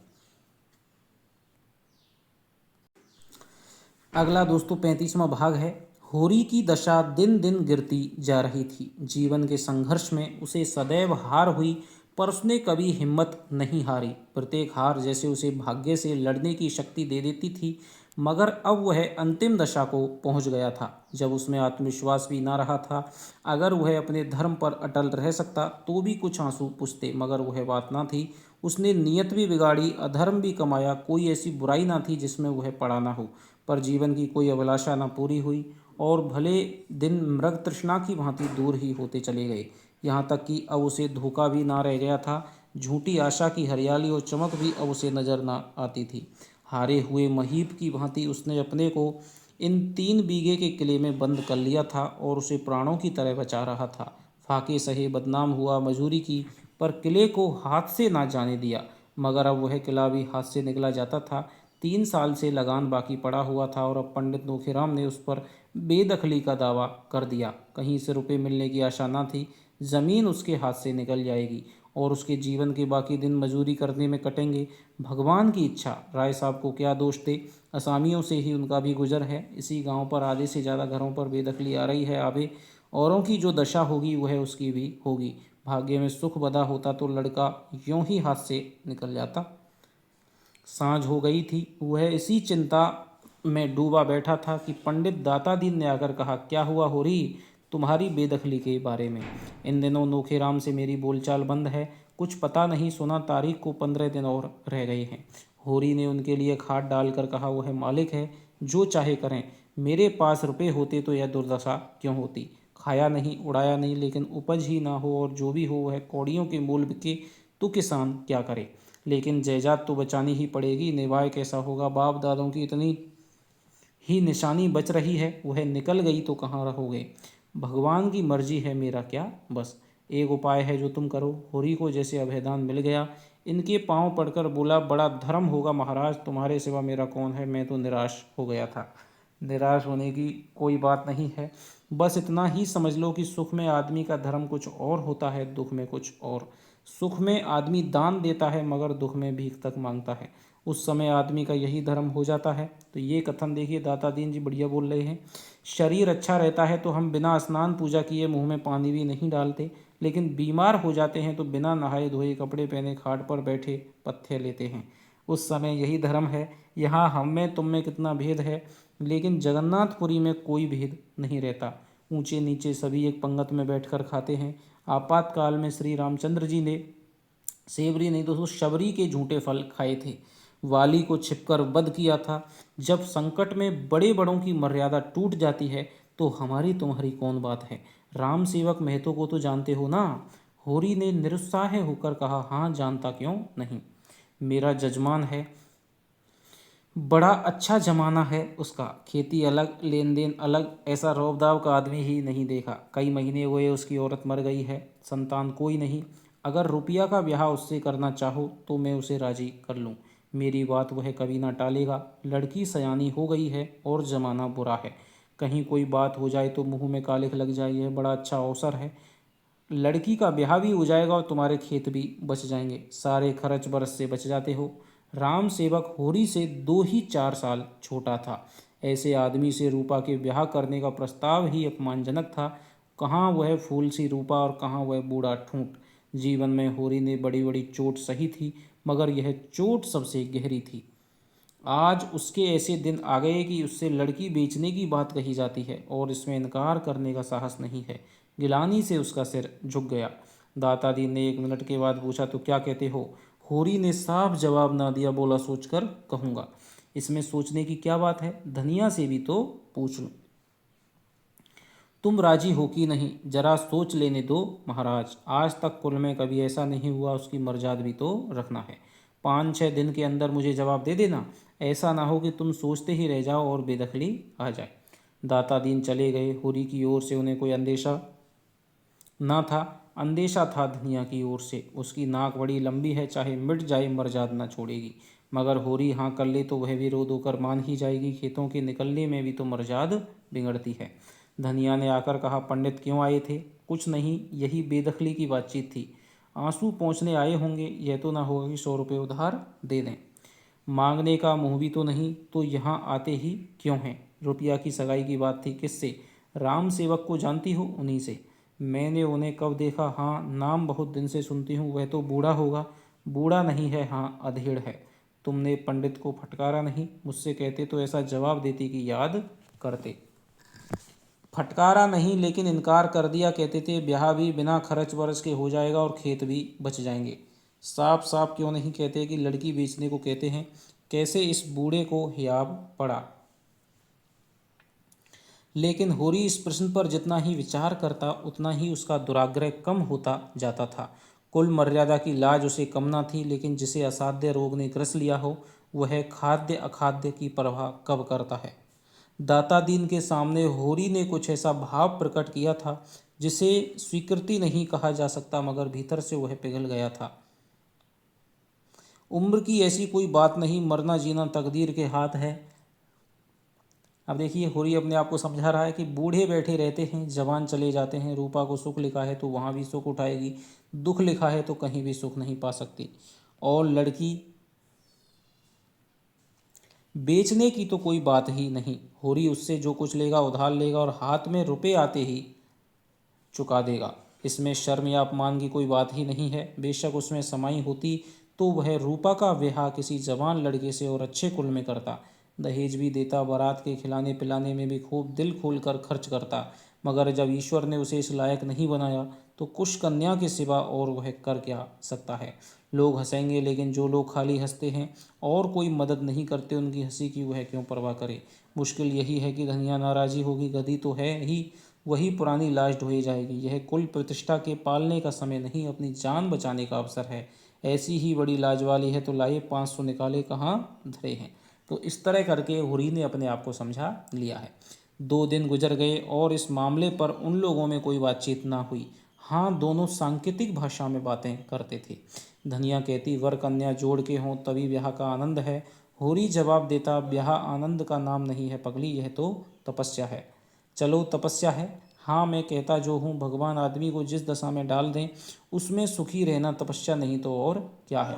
अगला दोस्तों 35वां भाग है। होरी की दशा दिन दिन गिरती जा रही थी। जीवन के संघर्ष में उसे सदैव हार हुई, पर उसने कभी हिम्मत नहीं हारी। प्रत्येक हार जैसे उसे भाग्य से लड़ने की शक्ति दे देती थी। मगर अब वह अंतिम दशा को पहुंच गया था, जब उसमें आत्मविश्वास भी ना रहा था। अगर वह अपने धर्म पर अटल रह सकता तो भी कुछ आंसू पुछते, मगर वह बात ना थी। उसने नीयत भी बिगाड़ी, अधर्म भी कमाया, कोई ऐसी बुराई ना थी जिसमें वह पड़ा ना हो। पर जीवन की कोई अभिलाषा न पूरी हुई, और भले दिन मृग तृष्णा की भांति दूर ही होते चले गए। यहाँ तक कि अब उसे धोखा भी ना रह गया था। झूठी आशा की हरियाली और चमक भी अब उसे नजर न आती थी। हारे हुए महीप की भांति उसने अपने को इन 3 बीघे के किले में बंद कर लिया था, और उसे प्राणों की तरह बचा रहा था। फाके सहे, बदनाम हुआ, मजूरी की, पर किले को हाथ से ना जाने दिया। मगर अब वह किला भी हाथ से निकला जाता था। 3 साल से लगान बाकी पड़ा हुआ था, और अब पंडित नोखीराम ने उस पर बेदखली का दावा कर दिया। कहीं से रुपए मिलने की आशा न थी। ज़मीन उसके हाथ से निकल जाएगी, और उसके जीवन के बाकी दिन मजूरी करने में कटेंगे। भगवान की इच्छा, राय साहब को क्या दोष थे? असामियों से ही उनका भी गुजर है। इसी गांव पर आधे से ज़्यादा घरों पर बेदखली आ रही है। आगे औरों की जो दशा होगी वह उसकी भी होगी। भाग्य में सुख बधा होता तो लड़का यूं ही हाथ से निकल जाता। साँझ हो गई थी। वह इसी चिंता में डूबा बैठा था कि पंडित दातादीन ने आकर कहा, क्या हुआ होरी? तुम्हारी बेदखली के बारे में। इन दिनों नोखेराम से मेरी बोलचाल बंद है। कुछ पता नहीं, सुना तारीख को 15 दिन और रह गए हैं। होरी ने उनके लिए खाट डालकर कहा, वह मालिक है, जो चाहे करें। मेरे पास रुपए होते तो यह दुर्दशा क्यों होती? खाया नहीं, उड़ाया नहीं, लेकिन उपज ही ना हो, और जो भी हो वह कौड़ियों के मूल बिके, तो किसान क्या करे? लेकिन जायदाद तो बचानी ही पड़ेगी। निवाय कैसा होगा? बाप दादों की इतनी ही निशानी बच रही है, वह निकल गई तो कहाँ रहोगे? भगवान की मर्जी है, मेरा क्या बस। एक उपाय है जो तुम करो। होरी को जैसे अभयदान मिल गया, इनके पांव पड़कर बोला, बड़ा धर्म होगा महाराज, तुम्हारे सिवा मेरा कौन है? मैं तो निराश हो गया था। निराश होने की कोई बात नहीं है। बस इतना ही समझ लो कि सुख में आदमी का धर्म कुछ और होता है, दुख में कुछ और। सुख में आदमी दान देता है, मगर दुख में भीख तक मांगता है। उस समय आदमी का यही धर्म हो जाता है। तो ये कथन देखिए दाता दीन जी बढ़िया बोल रहे हैं। शरीर अच्छा रहता है तो हम बिना स्नान पूजा किए मुंह में पानी भी नहीं डालते। लेकिन बीमार हो जाते हैं तो बिना नहाए धोए कपड़े पहने खाट पर बैठे पथ्य लेते हैं। उस समय यही धर्म है। यहाँ हम में तुम में कितना भेद है, लेकिन जगन्नाथपुरी में कोई भेद नहीं रहता। ऊंचे नीचे सभी एक पंगत में बैठकर खाते हैं। आपातकाल में श्री रामचंद्र जी ने सेवरी नहीं तो शबरी के झूठे फल खाए थे। वाली को छिपकर वध किया था। जब संकट में बड़े बड़ों की मर्यादा टूट जाती है तो हमारी तुम्हारी कौन बात है। राम सेवक महतो को तो जानते हो ना। होरी ने निरुत्साह होकर कहा, हाँ जानता क्यों नहीं, मेरा जजमान है, बड़ा अच्छा जमाना है उसका, खेती अलग लेन देन अलग, ऐसा रौबदाव का आदमी ही नहीं देखा। कई महीने हुए उसकी औरत मर गई है, संतान कोई नहीं। अगर रुपया का ब्याह उससे करना चाहो तो मैं उसे राजी कर लूँ, मेरी बात वह कभी ना टालेगा। लड़की सयानी हो गई है और जमाना बुरा है, कहीं कोई बात हो जाए तो मुंह में कालिख लग जाए। यह बड़ा अच्छा अवसर है, लड़की का ब्याह भी हो जाएगा और तुम्हारे खेत भी बच जाएंगे, सारे खर्च बरस से बच जाते हो। राम सेवक होरी से 2 ही 4 साल छोटा था। ऐसे आदमी से रूपा के ब्याह करने का प्रस्ताव ही अपमानजनक था। कहाँ वह फूल सी रूपा और कहाँ वह बूढ़ा ठूंठ। जीवन में होरी ने बड़ी बड़ी चोट सही थी, मगर यह चोट सबसे गहरी थी। आज उसके ऐसे दिन आ गए कि उससे लड़की बेचने की बात कही जाती है और इसमें इनकार करने का साहस नहीं है। गिलानी से उसका सिर झुक गया। दातादी ने 1 मिनट के बाद पूछा, तो क्या कहते हो। होरी ने साफ जवाब ना दिया, बोला, सोचकर कहूँगा। इसमें सोचने की क्या बात है, धनिया से भी तो पूछ लूँ। तुम राजी हो कि नहीं, जरा सोच लेने दो महाराज। आज तक कुल में कभी ऐसा नहीं हुआ, उसकी मर्जाद भी तो रखना है। 5-6 दिन के अंदर मुझे जवाब दे देना, ऐसा ना हो कि तुम सोचते ही रह जाओ और बेदखली आ जाए। दाता दीन चले गए। होरी की ओर से उन्हें कोई अंदेशा ना था। अंदेशा था धनिया की ओर से। उसकी नाक बड़ी लंबी है, चाहे मिट जाए मर्जाद ना छोड़ेगी। मगर होरी हाँ कर ले तो वह भी रो धो कर मान ही जाएगी। खेतों के निकलने में भी तो मर्जाद बिगड़ती है। धनिया ने आकर कहा, पंडित क्यों आए थे। कुछ नहीं, यही बेदखली की बातचीत थी। आंसू पोंछने आए होंगे, यह तो ना होगा कि 100 रुपये उधार दे दें। मांगने का मुंह भी तो नहीं, तो यहाँ आते ही क्यों हैं। रुपया की सगाई की बात थी, किससे। राम सेवक को जानती हो, उन्हीं से। मैंने उन्हें कब देखा, हाँ नाम बहुत दिन से सुनती हूँ। वह तो बूढ़ा होगा। बूढ़ा नहीं है, हाँ अधेड़ है। तुमने पंडित को फटकारा नहीं, मुझसे कहते तो ऐसा जवाब देती कि याद करते। फटकारा नहीं, लेकिन इनकार कर दिया। कहते थे ब्याह भी बिना खर्च वर्च के हो जाएगा और खेत भी बच जाएंगे। साफ साफ क्यों नहीं कहते कि लड़की बेचने को कहते हैं। कैसे इस बूढ़े को हियाब पड़ा। लेकिन होरी इस प्रश्न पर जितना ही विचार करता उतना ही उसका दुराग्रह कम होता जाता था। कुल मर्यादा की लाज उसे कम ना थी, लेकिन जिसे असाध्य रोग ने ग्रस लिया हो वह खाद्य अखाद्य की परवाह कब करता है। दाता दीन के सामने होरी ने कुछ ऐसा भाव प्रकट किया था जिसे स्वीकृति नहीं कहा जा सकता, मगर भीतर से वह पिघल गया था। उम्र की ऐसी कोई बात नहीं, मरना जीना तकदीर के हाथ है। अब देखिए, होरी अपने आप को समझा रहा है कि बूढ़े बैठे रहते हैं, जवान चले जाते हैं। रूपा को सुख लिखा है तो वहाँ भी सुख उठाएगी, दुख लिखा है तो कहीं भी सुख नहीं पा सकती। और लड़की बेचने की तो कोई बात ही नहीं। होरी उससे जो कुछ लेगा उधार लेगा और हाथ में रुपए आते ही चुका देगा। इसमें शर्म या अपमान की कोई बात ही नहीं है। बेशक उसमें समाई होती तो वह रूपा का ब्याह किसी जवान लड़के से और अच्छे कुल में करता। दहेज भी देता, बारात के खिलाने पिलाने में भी खूब दिल खोल कर खर्च करता। मगर जब ईश्वर ने उसे इस लायक नहीं बनाया तो कुश कन्या के सिवा और वह कर क्या सकता है। लोग हंसेंगे, लेकिन जो लोग खाली हंसते हैं और कोई मदद नहीं करते उनकी हंसी की वह क्यों परवाह करे। मुश्किल यही है कि धनिया नाराजी होगी, गधी तो है ही, वही पुरानी लाश ढोई जाएगी। यह कुल प्रतिष्ठा के पालने का समय नहीं, अपनी जान बचाने का अवसर है। ऐसी ही बड़ी लाज वाली है तो लाइए 500 निकाले कहाँ धरे हैं। तो इस तरह करके हुरी ने अपने आप को समझा लिया है। 2 दिन गुजर गए और इस मामले पर उन लोगों में कोई बातचीत ना हुई। हाँ, दोनों सांकेतिक भाषा में बातें करते थे। धनिया कहती वर कन्या जोड़ के हों तभी ब्याह का आनंद है। होरी जवाब देता, ब्याह आनंद का नाम नहीं है पगली, यह तो तपस्या है। चलो तपस्या है। हाँ, मैं कहता जो हूँ, भगवान आदमी को जिस दशा में डाल दें उसमें सुखी रहना तपस्या नहीं तो और क्या है।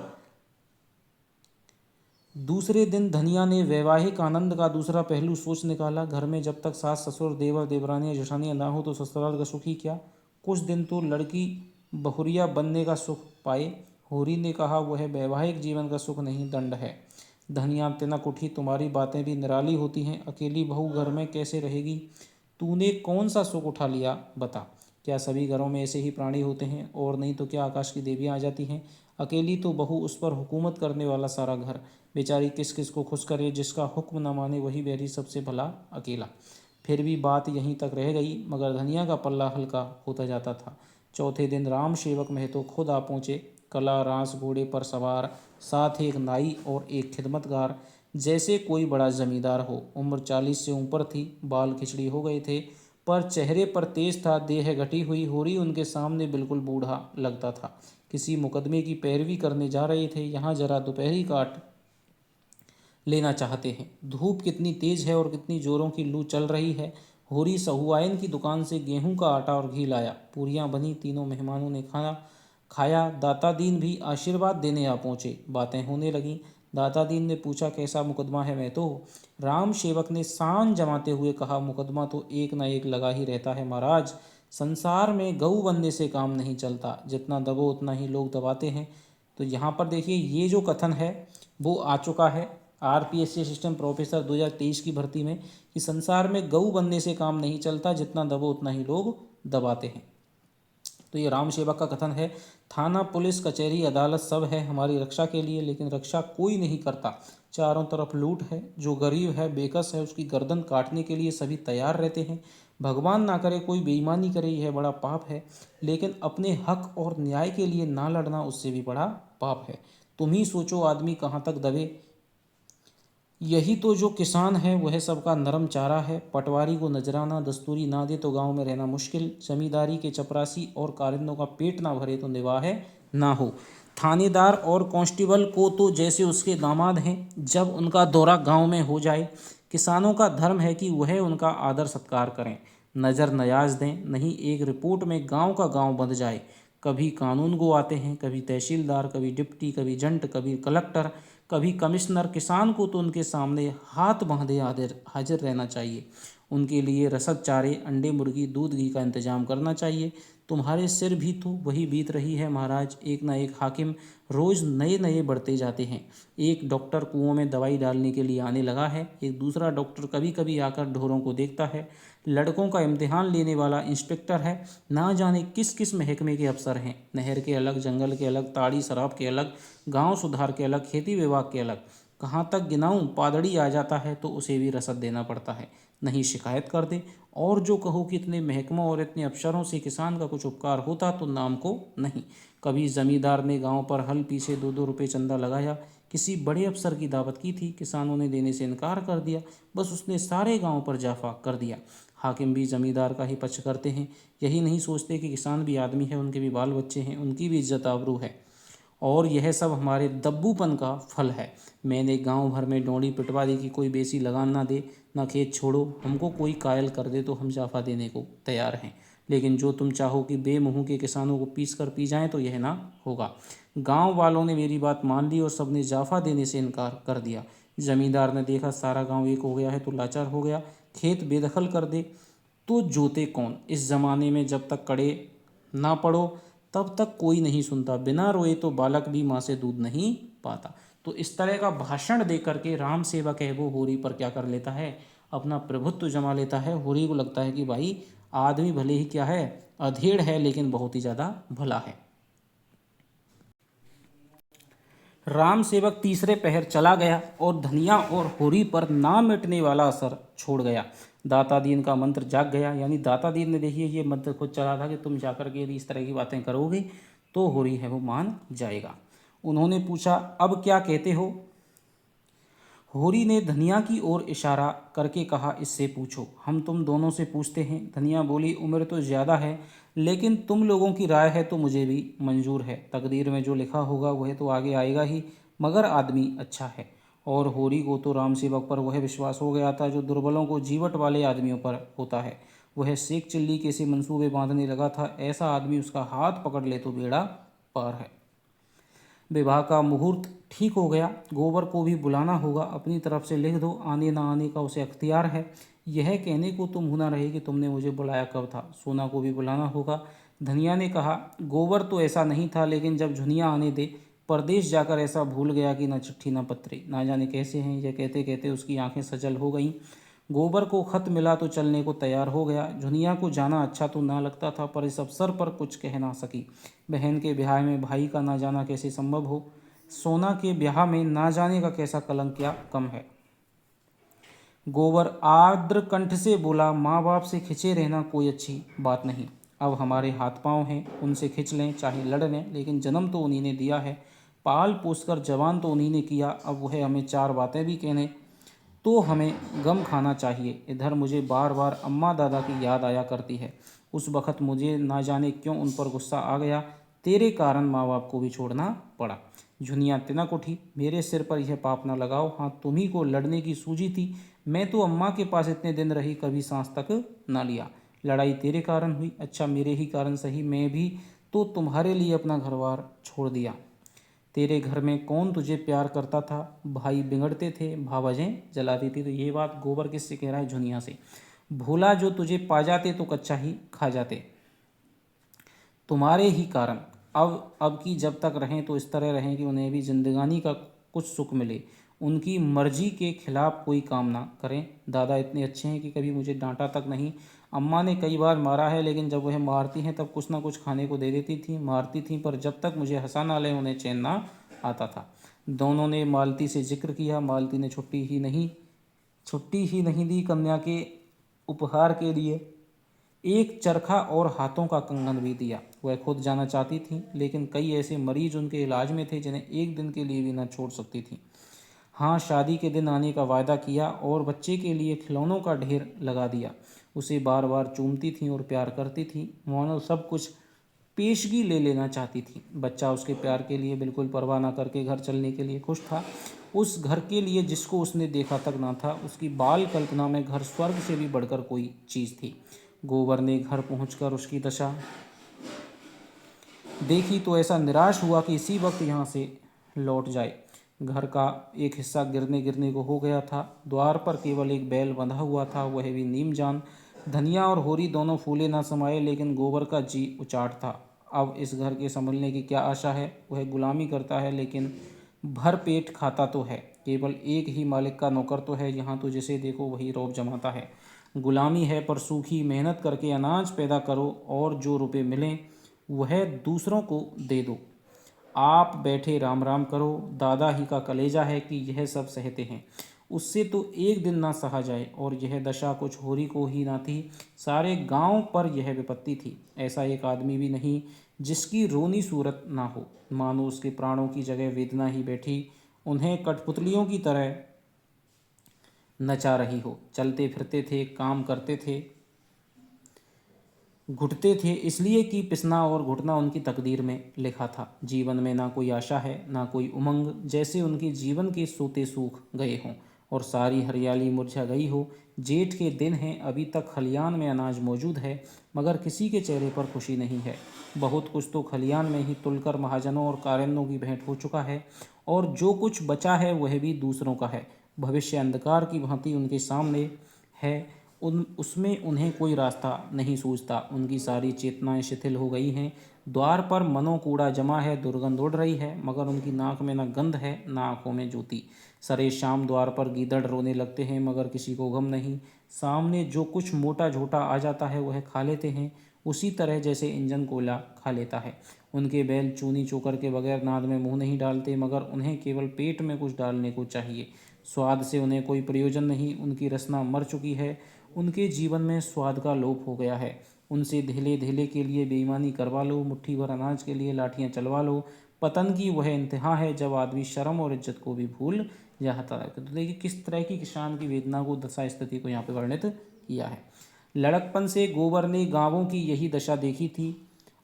दूसरे दिन धनिया ने वैवाहिक आनंद का दूसरा पहलू सोच निकाला। घर में जब तक सास ससुर देवर देवरानियाँ जेठानियाँ ना हो तो ससुराल का सुख ही क्या। कुछ दिन तो लड़की बहुरिया बनने का सुख पाए। होरी ने कहा, वह वैवाहिक जीवन का सुख नहीं, दंड है। धनिया तिनक उठी, तुम्हारी बातें भी निराली होती हैं। अकेली बहू घर में कैसे रहेगी? तूने कौन सा सुख उठा लिया, बता। क्या सभी घरों में ऐसे ही प्राणी होते हैं? और नहीं तो क्या आकाश की देवियाँ आ जाती हैं? अकेली तो बहू, उस पर हुकूमत करने वाला सारा घर। बेचारी किस किस को खुश करे, जिसका हुक्म न माने वही बैरी, सबसे भला अकेला। फिर भी बात यहीं तक रह गई, मगर धनिया का पल्ला हल्का होता जाता था। चौथे दिन राम सेवक महतो खुद आ पहुँचे। कला रास घोड़े पर सवार, साथ एक नाई और एक खिदमतगार, जैसे कोई बड़ा जमींदार हो। उम्र 40 से ऊपर थी, बाल खिचड़ी हो गए थे, पर चेहरे पर तेज था, देह घटी हुई। होरी उनके सामने बिल्कुल बूढ़ा लगता था। किसी मुकदमे की पैरवी करने जा रहे थे। यहाँ जरा दोपहरी काट लेना चाहते हैं। धूप कितनी तेज है और कितनी जोरों की लू चल रही है। होरी सहुआइन की दुकान से गेहूं का आटा और घी लाया। पूरियां बनी, तीनों मेहमानों ने खाना खाया। दाता दीन भी आशीर्वाद देने आ पहुंचे। बातें होने लगीं। दाता दीन ने पूछा, कैसा मुकदमा है मैं तो? राम सेवक ने शान जमाते हुए कहा, मुकदमा तो एक न एक लगा ही रहता है महाराज। संसार में गऊ बनने से काम नहीं चलता, जितना दबो उतना ही लोग दबाते हैं। तो यहाँ पर देखिए, ये जो कथन है वो आ चुका है आरपीएससी असिस्टेंट प्रोफेसर 2023 की भर्ती में, कि संसार में गऊ बनने से काम नहीं चलता, जितना दबो उतना ही लोग दबाते हैं। तो ये राम सेवक का कथन है। थाना, पुलिस, कचहरी, अदालत सब है हमारी रक्षा के लिए, लेकिन रक्षा कोई नहीं करता। चारों तरफ लूट है। जो गरीब है, बेकस है, उसकी गर्दन काटने के लिए सभी तैयार रहते हैं। भगवान ना करे कोई बेईमानी करे, यह बड़ा पाप है। लेकिन अपने हक और न्याय के लिए ना लड़ना, उससे भी बड़ा पाप है। तुम ही सोचो, आदमी कहाँ तक दबे। यही तो जो किसान है वह सबका नरम चारा है। पटवारी को नजराना दस्तूरी ना दे तो गांव में रहना मुश्किल। जमींदारी के चपरासी और कारिंदों का पेट ना भरे तो निर्वाह ना हो। थानेदार और कांस्टेबल को तो जैसे उसके दामाद हैं, जब उनका दौरा गांव में हो जाए। किसानों का धर्म है कि वह उनका आदर सत्कार करें, नज़र नयाज दें, नहीं एक रिपोर्ट में गांव का गांव बंध जाए। कभी कानून गो आते हैं, कभी तहसीलदार, कभी डिप्टी, कभी जंट, कभी कलेक्टर, कभी कमिश्नर। किसान को तो उनके सामने हाथ बांधे हाजिर रहना चाहिए। उनके लिए रसद, चारे, अंडे, मुर्गी, दूध, घी का इंतजाम करना चाहिए। तुम्हारे सिर भी तो वही बीत रही है महाराज। एक ना एक हाकिम रोज़ नए नए बढ़ते जाते हैं। एक डॉक्टर कुओं में दवाई डालने के लिए आने लगा है। एक दूसरा डॉक्टर कभी कभी आकर ढोरों को देखता है। लड़कों का इम्तिहान लेने वाला इंस्पेक्टर है। ना जाने किस किस महकमे के अफसर हैं। नहर के अलग, जंगल के अलग, ताड़ी शराब के अलग, गांव सुधार के अलग, खेती विभाग के अलग। कहाँ तक गिनाऊं? पादड़ी आ जाता है तो उसे भी रसद देना पड़ता है, नहीं शिकायत कर दे। और जो कहो कि इतने महकमों और इतने अफसरों से किसान का कुछ उपकार होता तो नाम को नहीं। कभी जमींदार ने गांव पर हल पीछे 2-2 रुपये चंदा लगाया। किसी बड़े अफसर की दावत की थी, किसानों ने देने से इनकार कर दिया। बस उसने सारे गांव पर जाफा कर दिया। हाकिम भी जमींदार का ही पक्ष करते हैं। यही नहीं सोचते कि किसान भी आदमी है, उनके भी बाल बच्चे हैं, उनकी भी इज्जत आबरू है। और यह सब हमारे दब्बूपन का फल है। मैंने गांव भर में डोंडी पिटवा दी कि कोई बेसी लगान ना दे, ना खेत छोड़ो। हमको कोई कायल कर दे तो हम जाफा देने को तैयार हैं, लेकिन जो तुम चाहो कि बेमुँह के किसानों को पीस कर पी जाएं तो यह ना होगा। गांव वालों ने मेरी बात मान ली और सबने जाफा देने से इनकार कर दिया। जमींदार ने देखा सारा गांव एक हो गया है तो लाचार हो गया। खेत बेदखल कर दे तो जोते कौन? इस ज़माने में जब तक कड़े ना पड़ो तब तक कोई नहीं सुनता। बिना रोए तो बालक भी माँ से दूध नहीं पाता। तो इस तरह का भाषण दे करके राम सेवक है वो होरी पर क्या कर लेता है, अपना प्रभुत्व जमा लेता है। होरी को लगता है कि भाई आदमी भले ही क्या है, अधेड़ है, लेकिन बहुत ही ज़्यादा भला है। राम सेवक तीसरे पहर चला गया और धनिया और होरी पर ना मिटने वाला असर छोड़ गया। दाता दीन का मंत्र जाग गया। यानी दाता दीन ने देखिए ये मंत्र खुद चला था कि तुम जाकर के यदि इस तरह की बातें करोगे तो होरी है वो मान जाएगा। उन्होंने पूछा, अब क्या कहते हो? होरी ने धनिया की ओर इशारा करके कहा, इससे पूछो, हम तुम दोनों से पूछते हैं। धनिया बोली, उम्र तो ज़्यादा है, लेकिन तुम लोगों की राय है तो मुझे भी मंजूर है। तकदीर में जो लिखा होगा वह तो आगे आएगा ही, मगर आदमी अच्छा है। और होरी को तो राम सेवक पर वह विश्वास हो गया था जो दुर्बलों को जीवट वाले आदमियों पर होता है। वह शेख चिल्ली के से मंसूबे बांधने लगा था। ऐसा आदमी उसका हाथ पकड़ ले तो बेड़ा पार है। विवाह का मुहूर्त ठीक हो गया। गोबर को भी बुलाना होगा, अपनी तरफ से लिख दो, आने ना आने का उसे अख्तियार है। यह कहने को तुम मुँह न रहे कि तुमने मुझे बुलाया कब था, सोना को भी बुलाना होगा। धनिया ने कहा, गोबर तो ऐसा नहीं था, लेकिन जब झुनिया आने दे, परदेश जाकर ऐसा भूल गया कि न चिट्ठी न पत्री, ना जाने कैसे हैं। यह कहते कहते उसकी आंखें सजल हो गईं। गोबर को खत मिला तो चलने को तैयार हो गया। झुनिया को जाना अच्छा तो ना लगता था, पर इस अवसर पर कुछ कह ना सकी। बहन के ब्याह में भाई का ना जाना कैसे संभव हो, सोना के ब्याह में ना जाने का कैसा कलंक या कम है। गोबर आर्द्र कंठ से बोला, माँ बाप से खिंचे रहना कोई अच्छी बात नहीं। अब हमारे हाथ पांव हैं, उनसे खिंच लें चाहे लड़ लें, लेकिन जन्म तो उन्हीं ने दिया है, पाल पोस कर जवान तो उन्हीं ने किया। अब वह हमें चार बातें भी कहने तो हमें गम खाना चाहिए। इधर मुझे बार बार अम्मा दादा की याद आया करती है। उस वक़्त मुझे ना जाने क्यों उन पर गुस्सा आ गया। तेरे कारण माँ बाप को भी छोड़ना पड़ा। झुनिया तिनक उठी, मेरे सिर पर यह पाप न लगाओ। हाँ, तुम्ही को लड़ने की सूझी थी, मैं तो अम्मा के पास इतने दिन रही, कभी सांस तक ना लिया। लड़ाई तेरे कारण हुई, अच्छा मेरे ही कारण सही, मैं भी तो तुम्हारे लिए अपना घर बार छोड़ दिया। तेरे घर में कौन तुझे प्यार करता था, भाई बिगड़ते थे, भावजें जलाती थी। तो ये बात गोबर किससे कह रहा है, झुनिया से। भोला जो तुझे पा जाते तो कच्चा ही खा जाते, तुम्हारे ही कारण। अब की जब तक रहें तो इस तरह रहें कि उन्हें भी जिंदगानी का कुछ सुख मिले, उनकी मर्जी के खिलाफ कोई काम ना करें। दादा इतने अच्छे हैं कि कभी मुझे डांटा तक नहीं। अम्मा ने कई बार मारा है, लेकिन जब वह मारती हैं तब कुछ ना कुछ खाने को दे देती थी, मारती थी, पर जब तक मुझे हंसा ना ले उन्हें चैन ना आता था। दोनों ने मालती से जिक्र किया। मालती ने छुट्टी ही नहीं दी, कन्या के उपहार के लिए एक चरखा और हाथों का कंगन भी दिया। वह खुद जाना चाहती थी, लेकिन कई ऐसे मरीज उनके इलाज में थे जिन्हें एक दिन के लिए भी न छोड़ सकती थी। हाँ, शादी के दिन आने का वायदा किया और बच्चे के लिए खिलौनों का ढेर लगा दिया। उसे बार बार चूमती थी और प्यार करती थी, मानो सब कुछ पेशगी ले लेना चाहती थी। बच्चा उसके प्यार के लिए बिल्कुल परवाह न करके घर चलने के लिए खुश था। उस घर के लिए जिसको उसने देखा तक ना था। उसकी बाल कल्पना में घर स्वर्ग से भी बढ़कर कोई चीज़ थी। गोबर ने घर पहुंचकर उसकी दशा देखी तो ऐसा निराश हुआ कि इसी वक्त यहाँ से लौट जाए। घर का एक हिस्सा गिरने गिरने को हो गया था। द्वार पर केवल एक बैल बंधा हुआ था, वह भी नीम जान। धनिया और होरी दोनों फूले ना समाये, लेकिन गोबर का जी उचाट था। अब इस घर के संभलने की क्या आशा है। वह गुलामी करता है, लेकिन भर पेट खाता तो है। केवल एक ही मालिक का नौकर तो है, यहाँ तो जिसे देखो वही रौब जमाता है। गुलामी है, पर सूखी मेहनत करके अनाज पैदा करो और जो रुपए मिलें वह दूसरों को दे दो। आप बैठे राम राम करो। दादा ही का कलेजा है कि यह सब सहते हैं, उससे तो एक दिन ना सहा जाए। और यह दशा कुछ होरी को ही ना थी, सारे गांव पर यह विपत्ति थी। ऐसा एक आदमी भी नहीं जिसकी रोनी सूरत ना हो, मानो उसके प्राणों की जगह वेदना ही बैठी उन्हें कठपुतलियों की तरह नचा रही हो। चलते फिरते थे, काम करते थे, घुटते थे, इसलिए कि पिसना और घुटना उनकी तकदीर में लिखा था। जीवन में ना कोई आशा है, ना कोई उमंग, जैसे उनके जीवन के सोते सूख गए हों और सारी हरियाली मुरझा गई हो। जेठ के दिन हैं, अभी तक खलियान में अनाज मौजूद है, मगर किसी के चेहरे पर खुशी नहीं है। बहुत कुछ तो खलियान में ही तुलकर महाजनों और कारिंदों की भेंट हो चुका है, और जो कुछ बचा है वह भी दूसरों का है। भविष्य अंधकार की भांति उनके सामने है, उसमें उन्हें कोई रास्ता नहीं सूझता। उनकी सारी चेतनाएं शिथिल हो गई हैं। द्वार पर मनो कूड़ा जमा है, दुर्गंध उड़ रही है, मगर उनकी नाक में न गंध है न आंखों में ज्योति। सरे शाम द्वार पर गीदड़ रोने लगते हैं, मगर किसी को गम नहीं। सामने जो कुछ मोटा झोटा आ जाता है वह खा लेते हैं, उसी तरह जैसे इंजन कोयला खा लेता है। उनके बैल चूनी चोकर के बगैर नाद में मुंह नहीं डालते, मगर उन्हें केवल पेट में कुछ डालने को चाहिए। स्वाद से उन्हें कोई प्रयोजन नहीं, उनकी रसना मर चुकी है। उनके जीवन में स्वाद का लोप हो गया है। उनसे धेले धेले के लिए बेईमानी करवा लो, मुट्ठी भर अनाज के लिए लाठियां चलवा लो। पतन की वह इंतहा है जब आदमी शर्म और इज्जत को भी भूल जाता है। तो देखिए किस तरह की किसान की वेदना को, दशा स्थिति को यहाँ पे वर्णित किया है। लड़कपन से गोबर ने गांवों की यही दशा देखी थी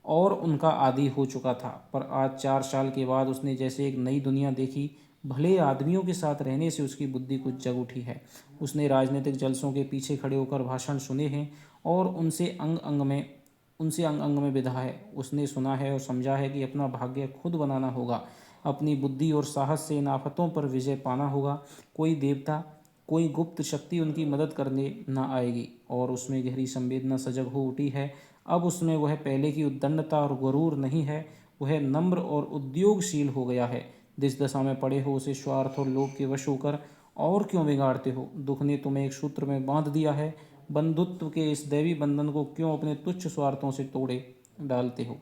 और उनका आदी हो चुका था, पर आज 4 साल के बाद उसने जैसे एक नई दुनिया देखी। भले आदमियों के साथ रहने से उसकी बुद्धि कुछ जग उठी है। उसने राजनीतिक जलसों के पीछे खड़े होकर भाषण सुने हैं और उनसे अंग अंग में विधा है। उसने सुना है और समझा है कि अपना भाग्य खुद बनाना होगा, अपनी बुद्धि और साहस से इन आफतों पर विजय पाना होगा। कोई देवता कोई गुप्त शक्ति उनकी मदद करने न आएगी। और उसमें गहरी संवेदना सजग हो उठी है। अब उसमें वह पहले की उद्दंडता और गुरूर नहीं है, वह नम्र और उद्योगशील हो गया है। जिस दशा में पड़े हो उसे स्वार्थ और लोभ के वश होकर और क्यों बिगाड़ते हो? दुख ने तुम्हें एक सूत्र में बांध दिया है, बंधुत्व के इस दैवी बंधन को क्यों अपने तुच्छ स्वार्थों से तोड़े डालते हो?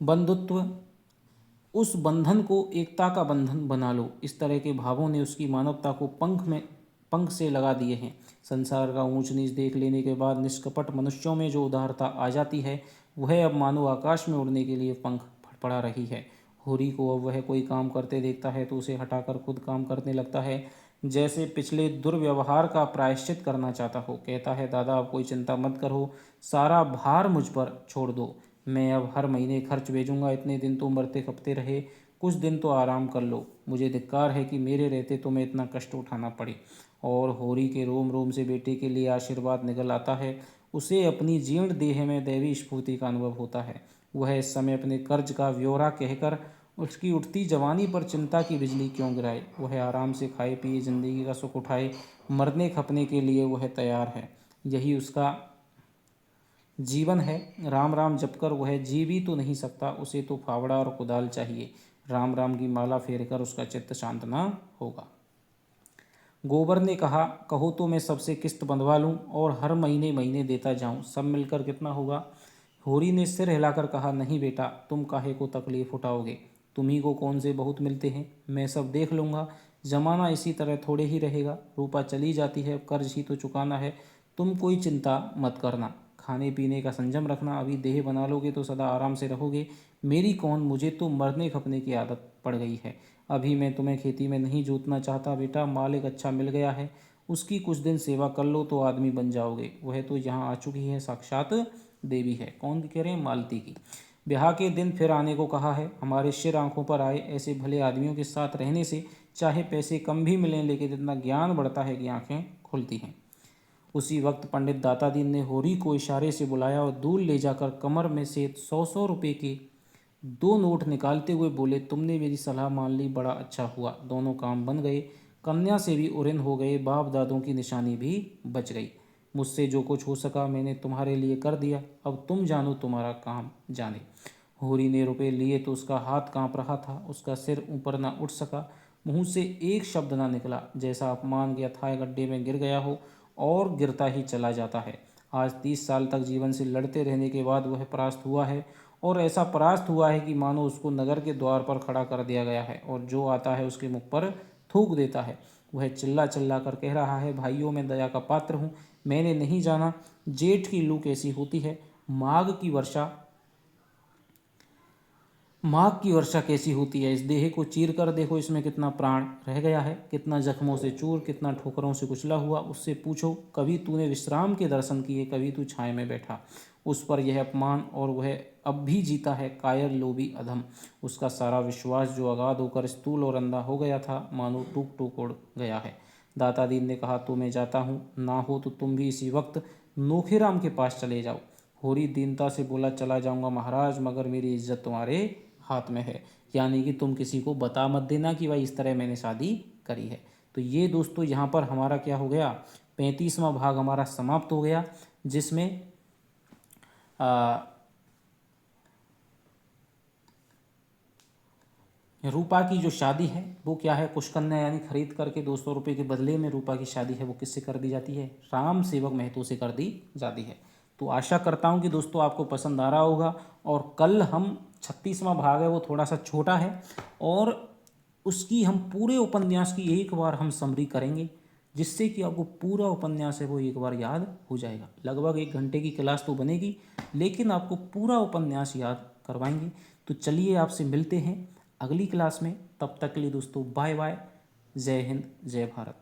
बंधुत्व, उस बंधन को एकता का बंधन बना लो। इस तरह के भावों ने उसकी मानवता को पंख से लगा दिए हैं। संसार का ऊंच नीच देख लेने के बाद निष्कपट मनुष्यों में जो उदारता आ जाती है, वह अब मानो आकाश में उड़ने के लिए पंख फड़फड़ा रही है। होरी को अब वह कोई काम करते देखता है तो उसे हटाकर खुद काम करने लगता है, जैसे पिछले दुर्व्यवहार का प्रायश्चित करना चाहता हो। कहता है, दादा अब कोई चिंता मत करो, सारा भार मुझ पर छोड़ दो। मैं अब हर महीने खर्च भेजूंगा। इतने दिन तो मरते खपते रहे, कुछ दिन तो आराम कर लो। मुझे धिक्कार है कि मेरे रहते तुम्हें इतना कष्ट उठाना पड़े। और होरी के रोम रोम से बेटे के लिए आशीर्वाद निकल आता है। उसे अपनी जीर्ण देह में दैवी स्फूर्ति का अनुभव होता है। वह इस समय अपने कर्ज का ब्यौरा कहकर उसकी उठती जवानी पर चिंता की बिजली क्यों गिराए? वह आराम से खाए पिए जिंदगी का सुख उठाए, मरने खपने के लिए वह तैयार है। यही उसका जीवन है। राम राम जपकर वह जी भी तो नहीं सकता, उसे तो फावड़ा और कुदाल चाहिए। राम राम की माला फेरकर उसका चित्त शांत न होगा। गोबर ने कहा, कहो तो मैं सबसे किस्त बंधवा लूं और हर महीने महीने देता जाऊं, सब मिलकर कितना होगा? होरी ने सिर हिलाकर कहा, नहीं बेटा, तुम काहे को तकलीफ उठाओगे? तुम्ही को कौन से बहुत मिलते हैं, मैं सब देख लूँगा। जमाना इसी तरह थोड़े ही रहेगा, रूपा चली जाती है, कर्ज ही तो चुकाना है। तुम कोई चिंता मत करना, खाने पीने का संयम रखना। अभी देह बना लोगे तो सदा आराम से रहोगे। मेरी कौन, मुझे तो मरने खपने की आदत पड़ गई है। अभी मैं तुम्हें खेती में नहीं जोतना चाहता बेटा, मालिक अच्छा मिल गया है, उसकी कुछ दिन सेवा कर लो तो आदमी बन जाओगे। वह तो यहाँ आ चुकी है, साक्षात देवी है। कौन कह रहे हैं? मालती की। ब्याह के दिन फिर आने को कहा है। हमारे सिर आंखों पर आए। ऐसे भले आदमियों के साथ रहने से चाहे पैसे कम भी मिलें, लेकिन इतना ज्ञान बढ़ता है कि आंखें खुलती हैं। उसी वक्त पंडित दातादीन ने होरी को इशारे से बुलाया और दूर ले जाकर कमर में से 100-100 रुपये के 2 नोट निकालते हुए बोले, तुमने मेरी सलाह मान ली, बड़ा अच्छा हुआ। दोनों काम बन गए, कन्या से भी उरिन हो गए, बाप दादों की निशानी भी बच गई। मुझसे जो कुछ हो सका मैंने तुम्हारे लिए कर दिया, अब तुम जानो तुम्हारा काम जाने। होरी ने रुपए लिए तो उसका हाथ कांप रहा था, उसका सिर ऊपर ना उठ सका, मुंह से एक शब्द ना निकला, जैसा अपमान के अथाह गड्ढे में गिर गया हो और गिरता ही चला जाता है। आज 30 साल तक जीवन से लड़ते रहने के बाद वह परास्त हुआ है, और ऐसा परास्त हुआ है कि मानो उसको नगर के द्वार पर खड़ा कर दिया गया है और जो आता है उसके मुख पर थूक देता है। वह चिल्ला चिल्ला कर कह रहा है, भाइयों मैं दया का पात्र हूँ, मैंने नहीं जाना जेठ की लू कैसी होती है, माघ की वर्षा कैसी होती है। इस देह को चीर कर देखो, इसमें कितना प्राण रह गया है, कितना जख्मों से चूर, कितना ठोकरों से कुचला हुआ। उससे पूछो, कभी तूने विश्राम के दर्शन किए, कभी तू छाए में बैठा। उस पर यह अपमान, और वह अब भी जीता है, कायर लोभी अधम। उसका सारा विश्वास जो अगाध होकर स्थूल और अंधा हो गया था, मानो टूक टूक उड़ गया है। दातादीन ने कहा, तो मैं जाता हूँ, ना हो तो तुम भी इसी वक्त नोखीराम के पास चले जाओ। होरी दीनता से बोला, चला जाऊंगा महाराज, मगर मेरी इज्जत तुम्हारे हाथ में है। यानी कि तुम किसी को बता मत देना कि भाई इस तरह मैंने शादी करी है। तो ये दोस्तों यहाँ पर हमारा क्या हो गया, 35वां भाग हमारा समाप्त हो गया, जिसमें रूपा की जो शादी है वो क्या है, कुशकन्या यानी खरीद करके 200 रुपये के बदले में रूपा की शादी है वो किससे कर दी जाती है, राम सेवक महतो से कर दी जाती है। तो आशा करता हूँ कि दोस्तों आपको पसंद आ रहा होगा। और कल हम 36वां भाग है वो थोड़ा सा छोटा है, और उसकी हम पूरे उपन्यास की एक बार हम समरी करेंगे, जिससे कि आपको पूरा उपन्यास है वो एक बार याद हो जाएगा। लगभग 1 घंटे की क्लास तो बनेगी, लेकिन आपको पूरा उपन्यास याद करवाएंगे। तो चलिए आपसे मिलते हैं अगली क्लास में, तब तक के लिए दोस्तों बाय बाय, जय हिंद जय भारत।